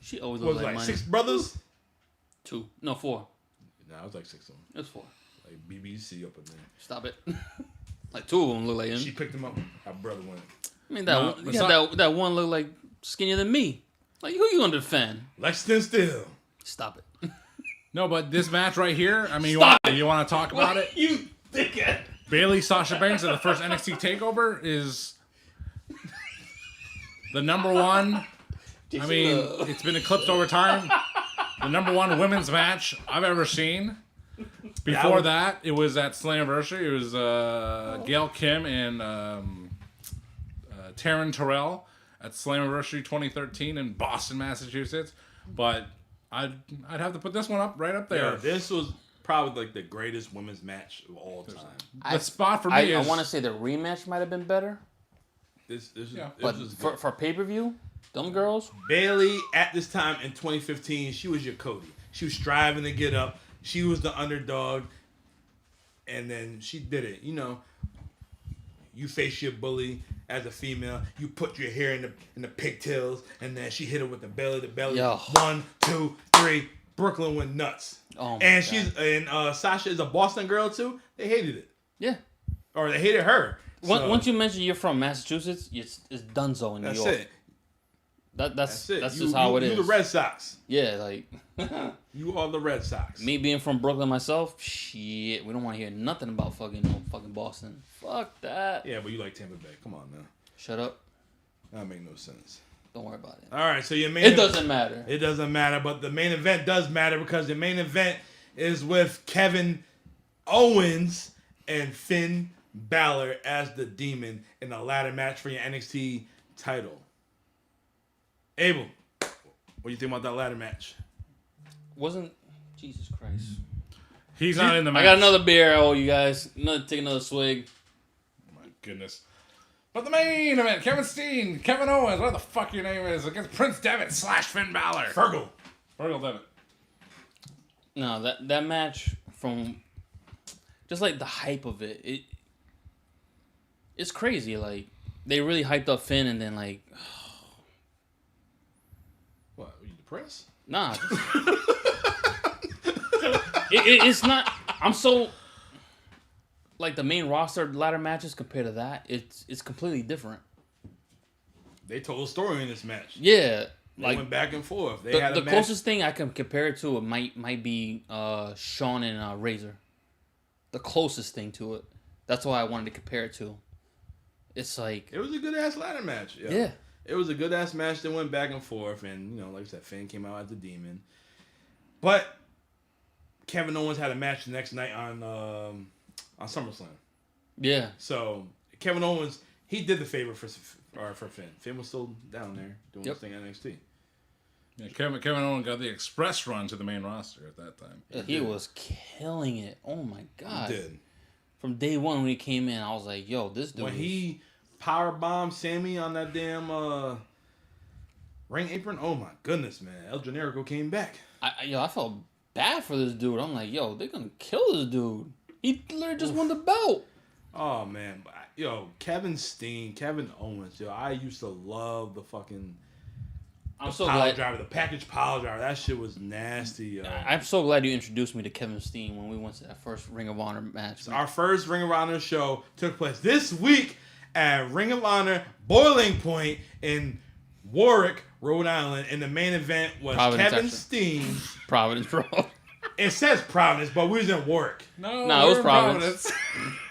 she always what was looks it, like like money. 6 brothers? 2. No, 4. No, it was like 6 of them. It was 4. Like BBC up in there. Stop it. Like 2 of them look like him. She picked them up. Her brother went. I mean, that one look like skinnier than me. Like, who you gonna defend? Lexington Steele. Stop it. No, but this match right here, I mean, you want to talk about it? You dickhead. Bailey Sasha Banks at the first NXT Takeover is the number one. I mean, it's been eclipsed over time. The number one women's match I've ever seen. Before that, it was at Slammiversary. It was Gail Kim and Taryn Terrell at Slammiversary 2013 in Boston, Massachusetts. But I'd have to put this one right up there. Yeah, this was probably like the greatest women's match of all time. The spot for me is... I want to say the rematch might have been better. This But was for pay-per-view, them girls... Bailey, at this time in 2015, she was your Cody. She was striving to get up. She was the underdog. And then she did it. You know, you face your bully as a female. You put your hair in the pigtails. And then she hit her with the belly to belly. Yo. 1, 2, 3. Brooklyn went nuts. Oh my and God. Sasha is a Boston girl too. They hated it. Yeah. Or they hated her. Once you mention you're from Massachusetts, it's donezo in New York. That's it. That's it. Just how it is. You the Red Sox. Yeah, like You are the Red Sox. me being from Brooklyn myself, shit, we don't want to hear nothing about fucking Boston. Fuck that. Yeah, but you like Tampa Bay. Come on now. Shut up. That make no sense. Don't worry about it. All right, so your main It doesn't matter. It doesn't matter, but the main event does matter because the main event is with Kevin Owens and Finn Balor as the Demon in a ladder match for your NXT title. Abel, what do you think about that ladder match? Wasn't Jesus Christ. He's not in the match. I got another beer. Oh, you guys, take another swig. My goodness. But the main event, Kevin Owens, whatever the fuck your name is, against Prince Devitt / Finn Balor. Fergal Devitt. No, that match from just like the hype of it's crazy. Like they really hyped up Finn, and then like, What, are you depressed? nah. It's not. I'm so like the main roster ladder matches compared to that. It's completely different. They told a story in this match. Yeah, They went back and forth. They had the a match. closest thing I can compare it to might be Shawn and Razor. The closest thing to it. That's why I wanted to compare it to. It's like It was a good ass ladder match. yeah. It was a good ass match that went back and forth, and like I said, Finn came out as the Demon. But Kevin Owens had a match the next night on SummerSlam. Yeah. So Kevin Owens, he did the favor for Finn. Finn was still down there doing his thing at NXT. Yeah, Kevin Owens got the express run to the main roster at that time. He was killing it. Oh my god. He did. From day one when he came in, I was like, yo, this dude. When he powerbombed Sammy on that damn ring apron, oh my goodness, man. El Generico came back. I felt bad for this dude. I'm like, yo, they're gonna kill this dude. He literally just won the belt. Oh man, Kevin Owens, I used to love the fucking I'm so pile glad. driver, the package pile driver. That shit was nasty, yo. I'm so glad you introduced me to Kevin Steen when we went to that first Ring of Honor match. So our first Ring of Honor show took place this week at Ring of Honor Boiling Point in Warwick, Rhode Island, and the main event was Providence, Kevin actually. Steen. Providence, bro. It says Providence, but we was in Warwick. No, Nah, it was we're in Providence.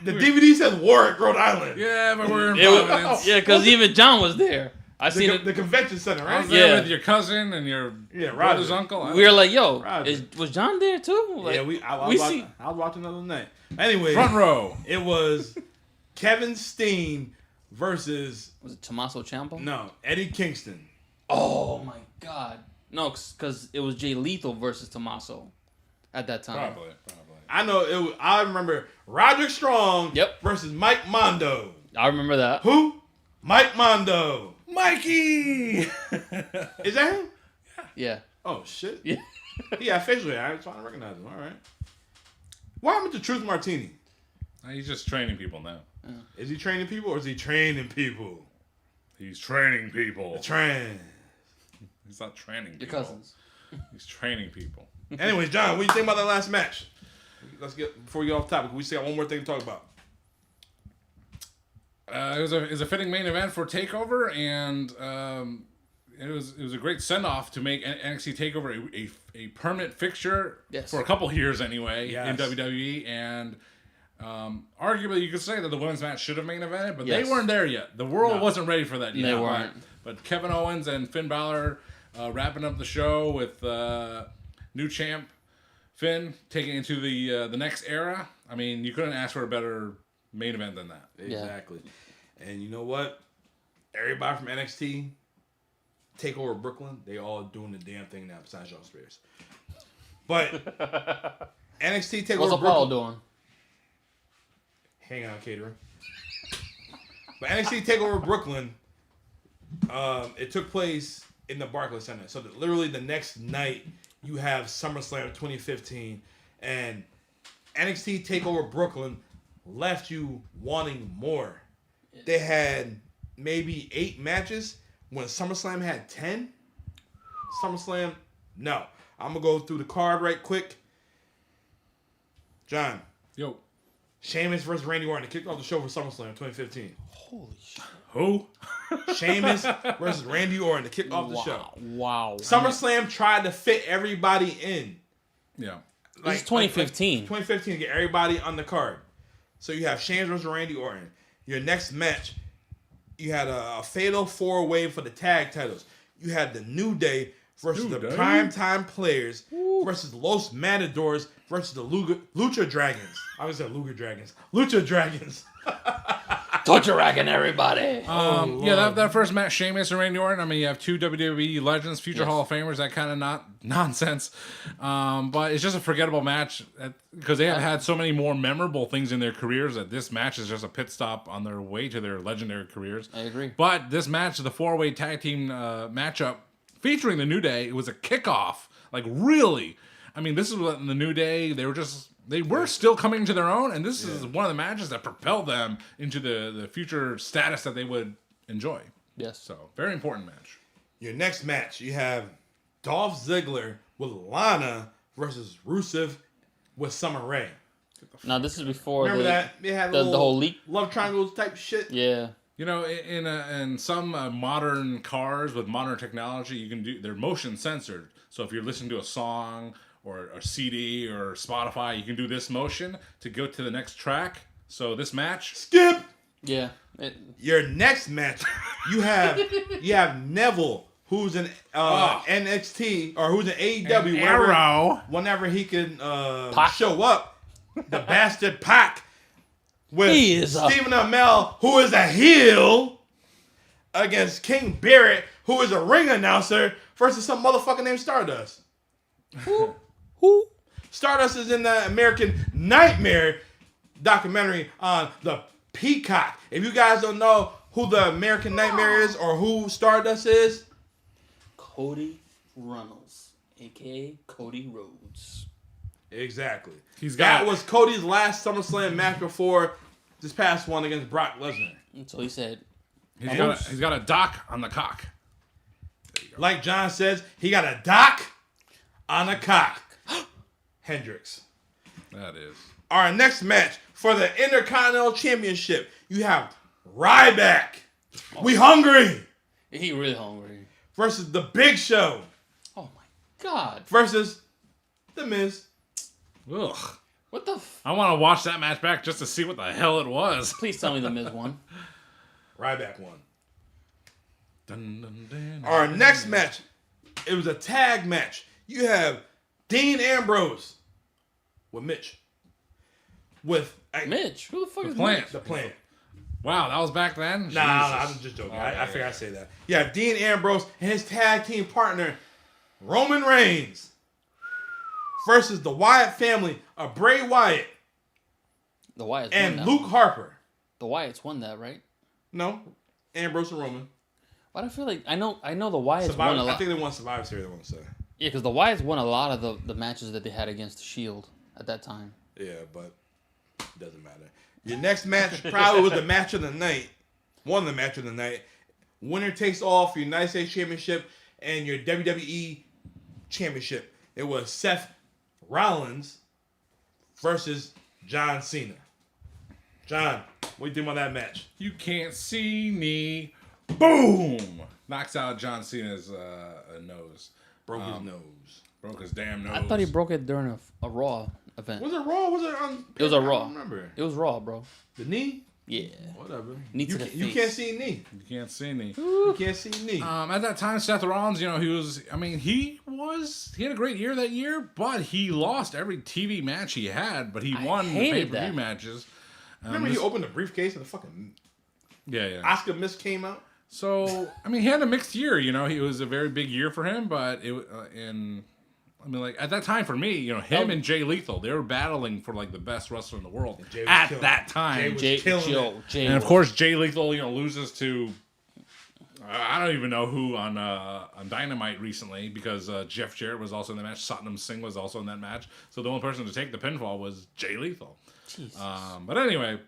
The DVD says Warwick, Rhode Island. Yeah, but we're in It was- Providence. yeah, because even John was there. I seen The, it. the convention center, I was right? there Yeah. with your cousin and your Yeah, brother's Roger. uncle. We were like, "Yo, Roger. was John there too?" Like, Yeah, I was watching the other night. Anyway, Front row. it was Kevin Steen versus was it Tommaso Ciampa? Eddie Kingston. Oh my God, no, because it was Jay Lethal versus Tommaso at that time. Probably. I know it. I remember Roderick Strong Yep. versus Mike Mondo. I remember that. Who? Mike Mondo. Mikey! Is that him? Yeah. Oh shit. Yeah. Yeah, facially, I was trying to recognize him. All right. What happened to Truth Martini? He's just training people now. Is he training people or is he training people? He's training people. Train. He's not training Your people. cousins. He's training people. Anyways, John, what do you think about that last match? Let's get before we get off topic. We still got one more thing to talk about. It was a fitting main event for Takeover, and it was a great send off to make NXT Takeover a permanent fixture for a couple years anyway in WWE. And arguably, you could say that the women's match should have main evented, but they weren't there yet. The world wasn't ready for that yet. They weren't. But Kevin Owens and Finn Balor wrapping up the show with new champ Finn taking it into the next era. I mean, you couldn't ask for a better main event than that. Exactly. And you know what? Everybody from NXT Takeover Brooklyn, they all doing the damn thing now besides Shawn Spears. But NXT Takeover What's Brooklyn. Apollo doing? Hang on, catering. But NXT Takeover Brooklyn, it took place in the Barclays Center. So that literally the next night you have SummerSlam 2015, and NXT Takeover Brooklyn left you wanting more. They had maybe 8 matches when SummerSlam had 10. SummerSlam, no. I'm going to go through the card right quick. John. Yo. Sheamus versus Randy Orton. They kicked off the show for SummerSlam 2015. Holy shit. Who? Sheamus versus Randy Orton to kick off the show. Wow. SummerSlam tried to fit everybody in. Yeah. This is 2015. 2015 to get everybody on the card. So you have Sheamus versus Randy Orton. Your next match, you had a fatal 4-way for the tag titles. You had the New Day versus the Primetime Players versus Los Matadors versus the Lucha Dragons. I was saying Luger Dragons. Lucha Dragons. Torture racking everybody. Yeah, that first match, Sheamus and Randy Orton. I mean, you have 2 WWE legends, future Hall of Famers. That kind of not nonsense, but it's just a forgettable match because they have had so many more memorable things in their careers that this match is just a pit stop on their way to their legendary careers. I agree. But this match, the 4-way tag team matchup featuring the New Day, it was a kickoff. Like really, I mean, this is what the New Day. They were still coming to their own, and this is one of the matches that propelled them into the future status that they would enjoy. Yes. So, very important match. Your next match, you have Dolph Ziggler with Lana versus Rusev with Summer Rae. Now, this is before Remember that? They had the whole leak? love triangles type shit. Yeah. You know, in some modern cars with modern technology, you can do they're motion censored. So if you're listening to a song or a CD or Spotify, you can do this motion to go to the next track. So this match, Skip. Yeah. Your next match, you have Neville, who's in NXT or who's in AEW. Whenever he can show up, the bastard Pac with Stephen Amell, who is a heel, against King Barrett, who is a ring announcer, versus some motherfucker named Stardust. Who? Stardust is in the American Nightmare documentary on the Peacock. If you guys don't know who the American Nightmare is or who Stardust is, Cody Runnels, a.k.a. Cody Rhodes. Exactly. That was Cody's last SummerSlam match before this past one against Brock Lesnar. And so he said, he's got a dock on the cock. go. Like John says, he got a doc on a cock. Hendricks. That is. Our next match for the Intercontinental Championship, you have Ryback. We hungry. He really hungry. Versus The Big Show. Oh my God. Versus The Miz. Ugh. What the? I want to watch that match back just to see what the hell it was. Please tell me the Miz won. Ryback won. Dun, dun, dun, Our dun, next dun. match, it was a tag match. You have Dean Ambrose with Mitch. With Mitch? Who the fuck is Plant. Mitch? the Plant. Wow, that was back then? Nah, I'm Jesus. just joking. Oh, I yeah, figured yeah. I'd say that. Yeah, Dean Ambrose and his tag team partner, Roman Reigns, versus the Wyatt family of Bray Wyatt The Wyatts and won that Luke one. Harper. The Wyatts won that, right? No, Ambrose and Roman. Why do I feel like I know the Wyatts Survivor, won a I lot. think they won Survivor Series, I want to say. Yeah, because the Wyatts won a lot of the matches that they had against the Shield at that time. Yeah, but it doesn't matter. Your next match probably was the match of the night. One of the match of the night. Winner takes all for your United States Championship and your WWE Championship. It was Seth Rollins versus John Cena. John, what do you think about that match? You can't see me. Boom! Knocks out John Cena's nose. Broke his nose. Broke his damn nose. I thought he broke it during a Raw event. Was it Raw? Was it on? It was a I Raw. don't remember. It was Raw, bro. The knee? Yeah. Whatever. Knee to the You face. can't see knee. You can't see me. You can't see knee. At that time, Seth Rollins, he had a great year that year, but he lost every TV match he had, but he won the hated pay-per-view that. matches. Remember he opened the briefcase and the fucking Yeah. Oscar Mist came out? So, he had a mixed year, It was a very big year for him, but at that time for me, him and Jay Lethal, they were battling for like the best wrestler in the world Jay was at killing that it. time. Jay was killing it. Jay And of was- course, Jay Lethal, loses to I don't even know who on Dynamite recently because Jeff Jarrett was also in the match. Satnam Singh was also in that match. So the only person to take the pinfall was Jay Lethal. Jesus. But anyway,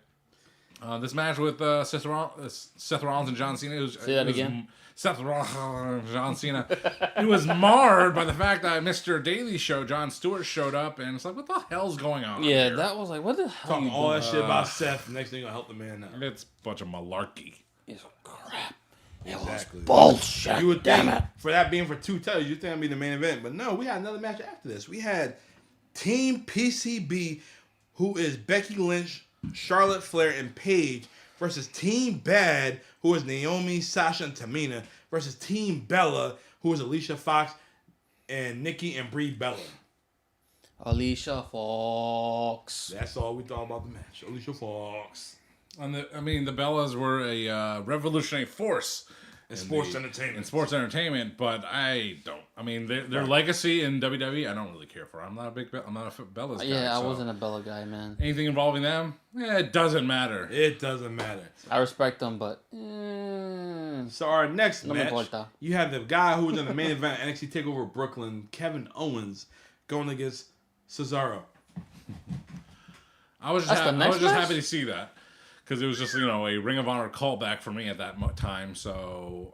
this match with Seth Rollins and John Cena. Say that again. Seth Rollins and John Cena. It was marred by the fact that Mr. Daily Show, Jon Stewart, showed up, and it's like, what the hell's going on? Yeah, here? that was like, what the hell? Talking You all doing? that shit about Seth. Next thing you're gonna help the man out. It's a bunch of malarkey. It's crap. Exactly. Bullshit. You would Damn think it. for that being for two titles, you'd think that'd be the main event. But no, we had another match after this. We had Team PCB, who is Becky Lynch, Charlotte Flair, and Paige, versus Team Bad, who is Naomi, Sasha, and Tamina, versus Team Bella, who is Alicia Fox and Nikki and Brie Bella. Alicia Fox. That's all we thought about the match. Alicia Fox. And the Bellas were a revolutionary force In sports entertainment. In sports entertainment, but I don't. Their legacy in WWE, I don't really care for. I'm not a Bellas guy. Yeah, I so wasn't a Bella guy, man. anything involving them, it doesn't matter. It doesn't matter. I respect them, but So our next No me match, importa. you have the guy who was in the main event NXT Takeover Brooklyn, Kevin Owens, going against Cesaro. I was That's the just next match? happy to see that because it was just a Ring of Honor callback for me at that time. So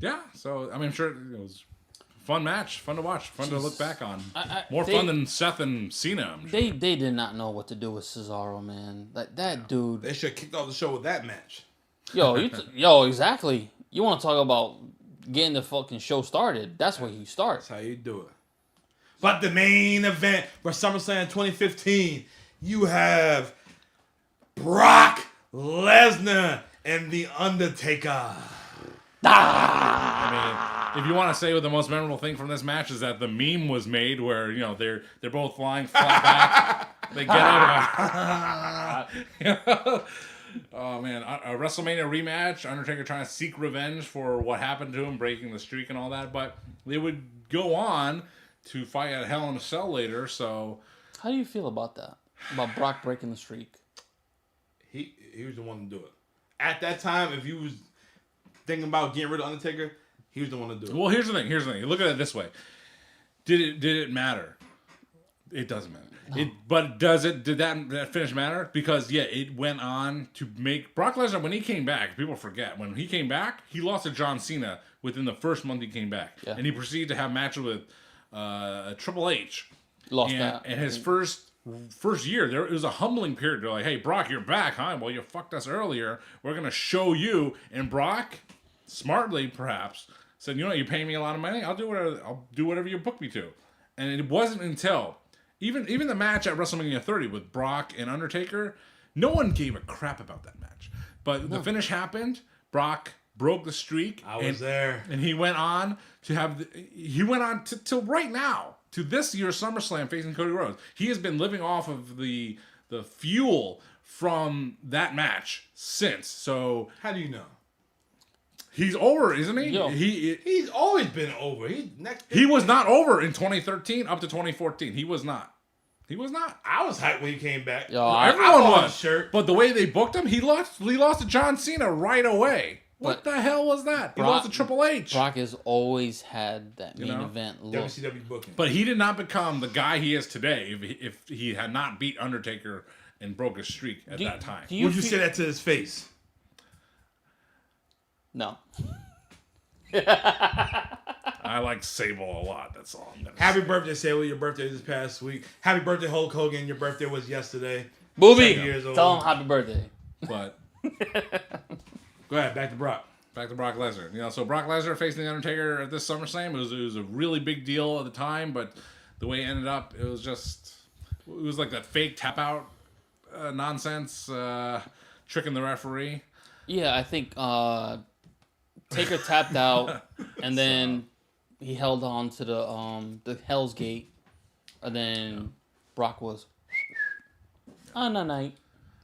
yeah, so I'm sure it was a fun match, fun to watch, fun to look back on. More fun than Seth and Cena. I'm sure. they did not know what to do with Cesaro, man. Like that dude. They should have kicked off the show with that match. Yo, exactly. You want to talk about getting the fucking show started? That's where you start. That's how you do it. But the main event for SummerSlam 2015, you have Brock Lesnar and The Undertaker. If you want to say what the most memorable thing from this match is that the meme was made where they're both flying flat back, they get up. Oh man, a WrestleMania rematch. Undertaker trying to seek revenge for what happened to him, breaking the streak and all that. But they would go on to fight at Hell in a Cell later. So How do you feel about that? About Brock breaking the streak? He was the one to do it. At that time, if you was thinking about getting rid of Undertaker, he was the one to do it. well, here's the thing. Look at it this way. Did it matter? It doesn't matter. But did that finish matter? Because it went on to make Brock Lesnar, when he came back, people forget, when he came back, he lost to John Cena within the first month he came back. Yeah. And he proceeded to have matches with Triple H. Lost that. And his first year, it was a humbling period. They're like, hey, Brock, you're back, huh? Well, you fucked us earlier. We're going to show you. And Brock, smartly perhaps, said, you know, you're paying me a lot of money. I'll do whatever you book me to. And it wasn't until even the match at WrestleMania 30 with Brock and Undertaker, no one gave a crap about that match. But the finish happened. Brock broke the streak. I was there. And he went on to till right now, to this year's SummerSlam facing Cody Rhodes. He has been living off of the fuel from that match since. So How do you know? he's over, isn't he? Yo. He's always been over. He was not over in 2013 up to 2014. He was not. I was hyped when he came back. Yo, Everyone bought was. a shirt. But the way they booked him, he lost to John Cena right away. What But the hell was that? He Brock- lost to Triple H. Brock has always had that main know? event look. WCW booking. But he did not become the guy he is today if he had not beat Undertaker and broke his streak at that time. Do Would you feel- say that to his face? No. I like Sable a lot. That's all I'm gonna say. Happy birthday, Sable. Your birthday this past week. Happy birthday, Hulk Hogan. Your birthday was yesterday. Booby, 7 years old. tell him happy birthday. But Go ahead, back to Brock. back to Brock Lesnar. You know, so Brock Lesnar facing the Undertaker at this SummerSlam, it was a really big deal at the time, but the way it ended up, it was like that fake tap out nonsense, tricking the referee. Yeah, I think Taker tapped out, and then he held on to the Hell's Gate, and then Brock was on a night.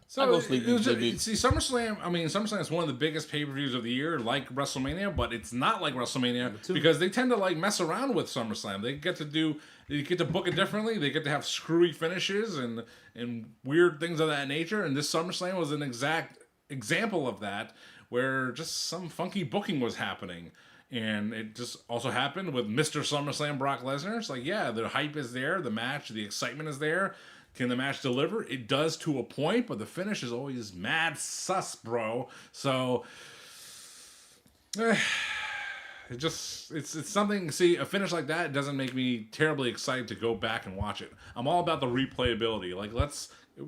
So I go sleep, it was baby. see, SummerSlam. I mean, SummerSlam is one of the biggest pay-per-views of the year, like WrestleMania, but it's not like WrestleMania because they tend to like mess around with SummerSlam. They get to book it differently. They get to have screwy finishes and weird things of that nature. And this SummerSlam was an exact example of that, where just some funky booking was happening. And it just also happened with Mr. SummerSlam Brock Lesnar. It's like, yeah, the hype is there, the match, the excitement is there. Can the match deliver? It does to a point, but the finish is always mad sus, bro. So it's something. See, a finish like that doesn't make me terribly excited to go back and watch it. I'm all about the replayability. Like,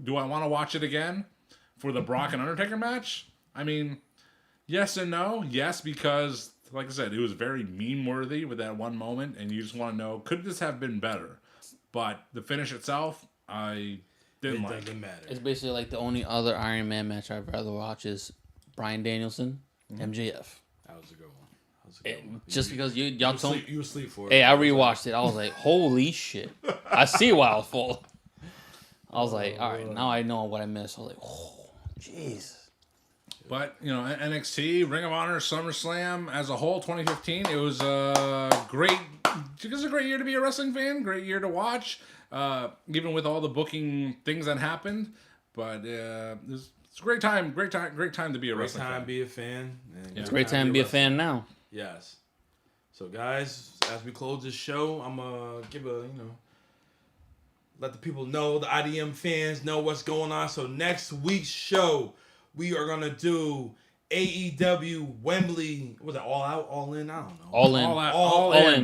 do I want to watch it again for the Brock and Undertaker match? I mean, yes and no. Yes, because like I said, it was very meme worthy with that one moment, and you just want to know, could this have been better? But the finish itself, I didn't like. It doesn't matter. It's basically like the only other Iron Man match I'd rather watch is Bryan Danielson, MJF. That was a good one. Just because y'all told me. You asleep for it. Hey, I rewatched it. I was like, holy shit. I see why I was full. I was like, all right, now I know what I missed. I was like, oh, jeez. But, you know, NXT, Ring of Honor, SummerSlam, as a whole, 2015, it was a great year to be a wrestling fan, great year to watch, even with all the booking things that happened. But it's a great time to be a wrestling fan. Great time to be a fan. It's a great time to be a fan now. Yes. So, guys, as we close this show, I'm going to give let the people know, the IDM fans know what's going on. So, next week's show, we are going to do AEW Wembley. Was it All Out, All In? I don't know.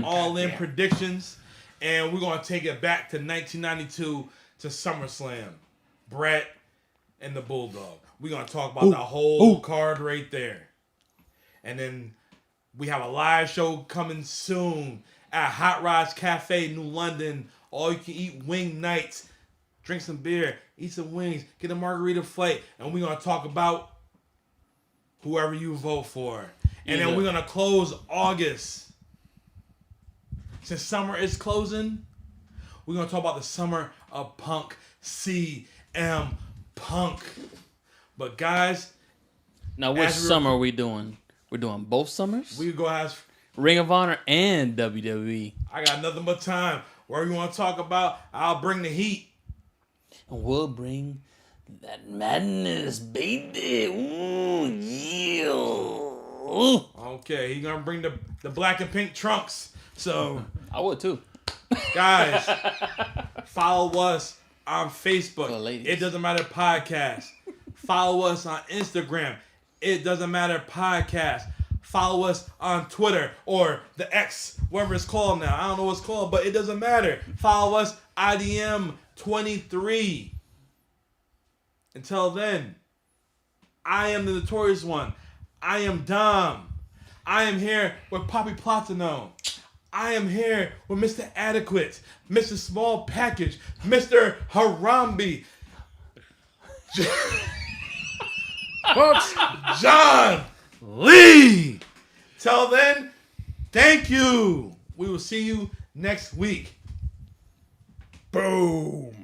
All in. Predictions. And we're going to take it back to 1992 to SummerSlam. Brett and the Bulldog. We're going to talk about the whole card right there. And then we have a live show coming soon at Hot Rods Cafe, New London. All you can eat wing nights. Drink some beer, eat some wings, get a margarita flight, and we're going to talk about whoever you vote for. And then we're going to close August. Since summer is closing, we're going to talk about the Summer of Punk, CM Punk. But guys, now which summer are we doing? We're doing both summers? we go have... Ring of Honor and WWE. I got nothing but time. Whatever you want to talk about, I'll bring the heat. And we'll bring that madness, baby. Ooh, yeah. Ooh. Okay, he's going to bring the black and pink trunks. So, I would too. guys, follow us on Facebook. It Doesn't Matter Podcast. Follow us on Instagram. It Doesn't Matter Podcast. Follow us on Twitter or the X, whatever it's called now. I don't know what it's called, but it doesn't matter. Follow us, IDM23. Until then, I am the Notorious One. I am Dom. I am here with Poppy Platino. I am here with Mr. Adequate, Mr. Small Package, Mr. Harambe, Folks, John Lee. Till then, thank you. We will see you next week. Boom.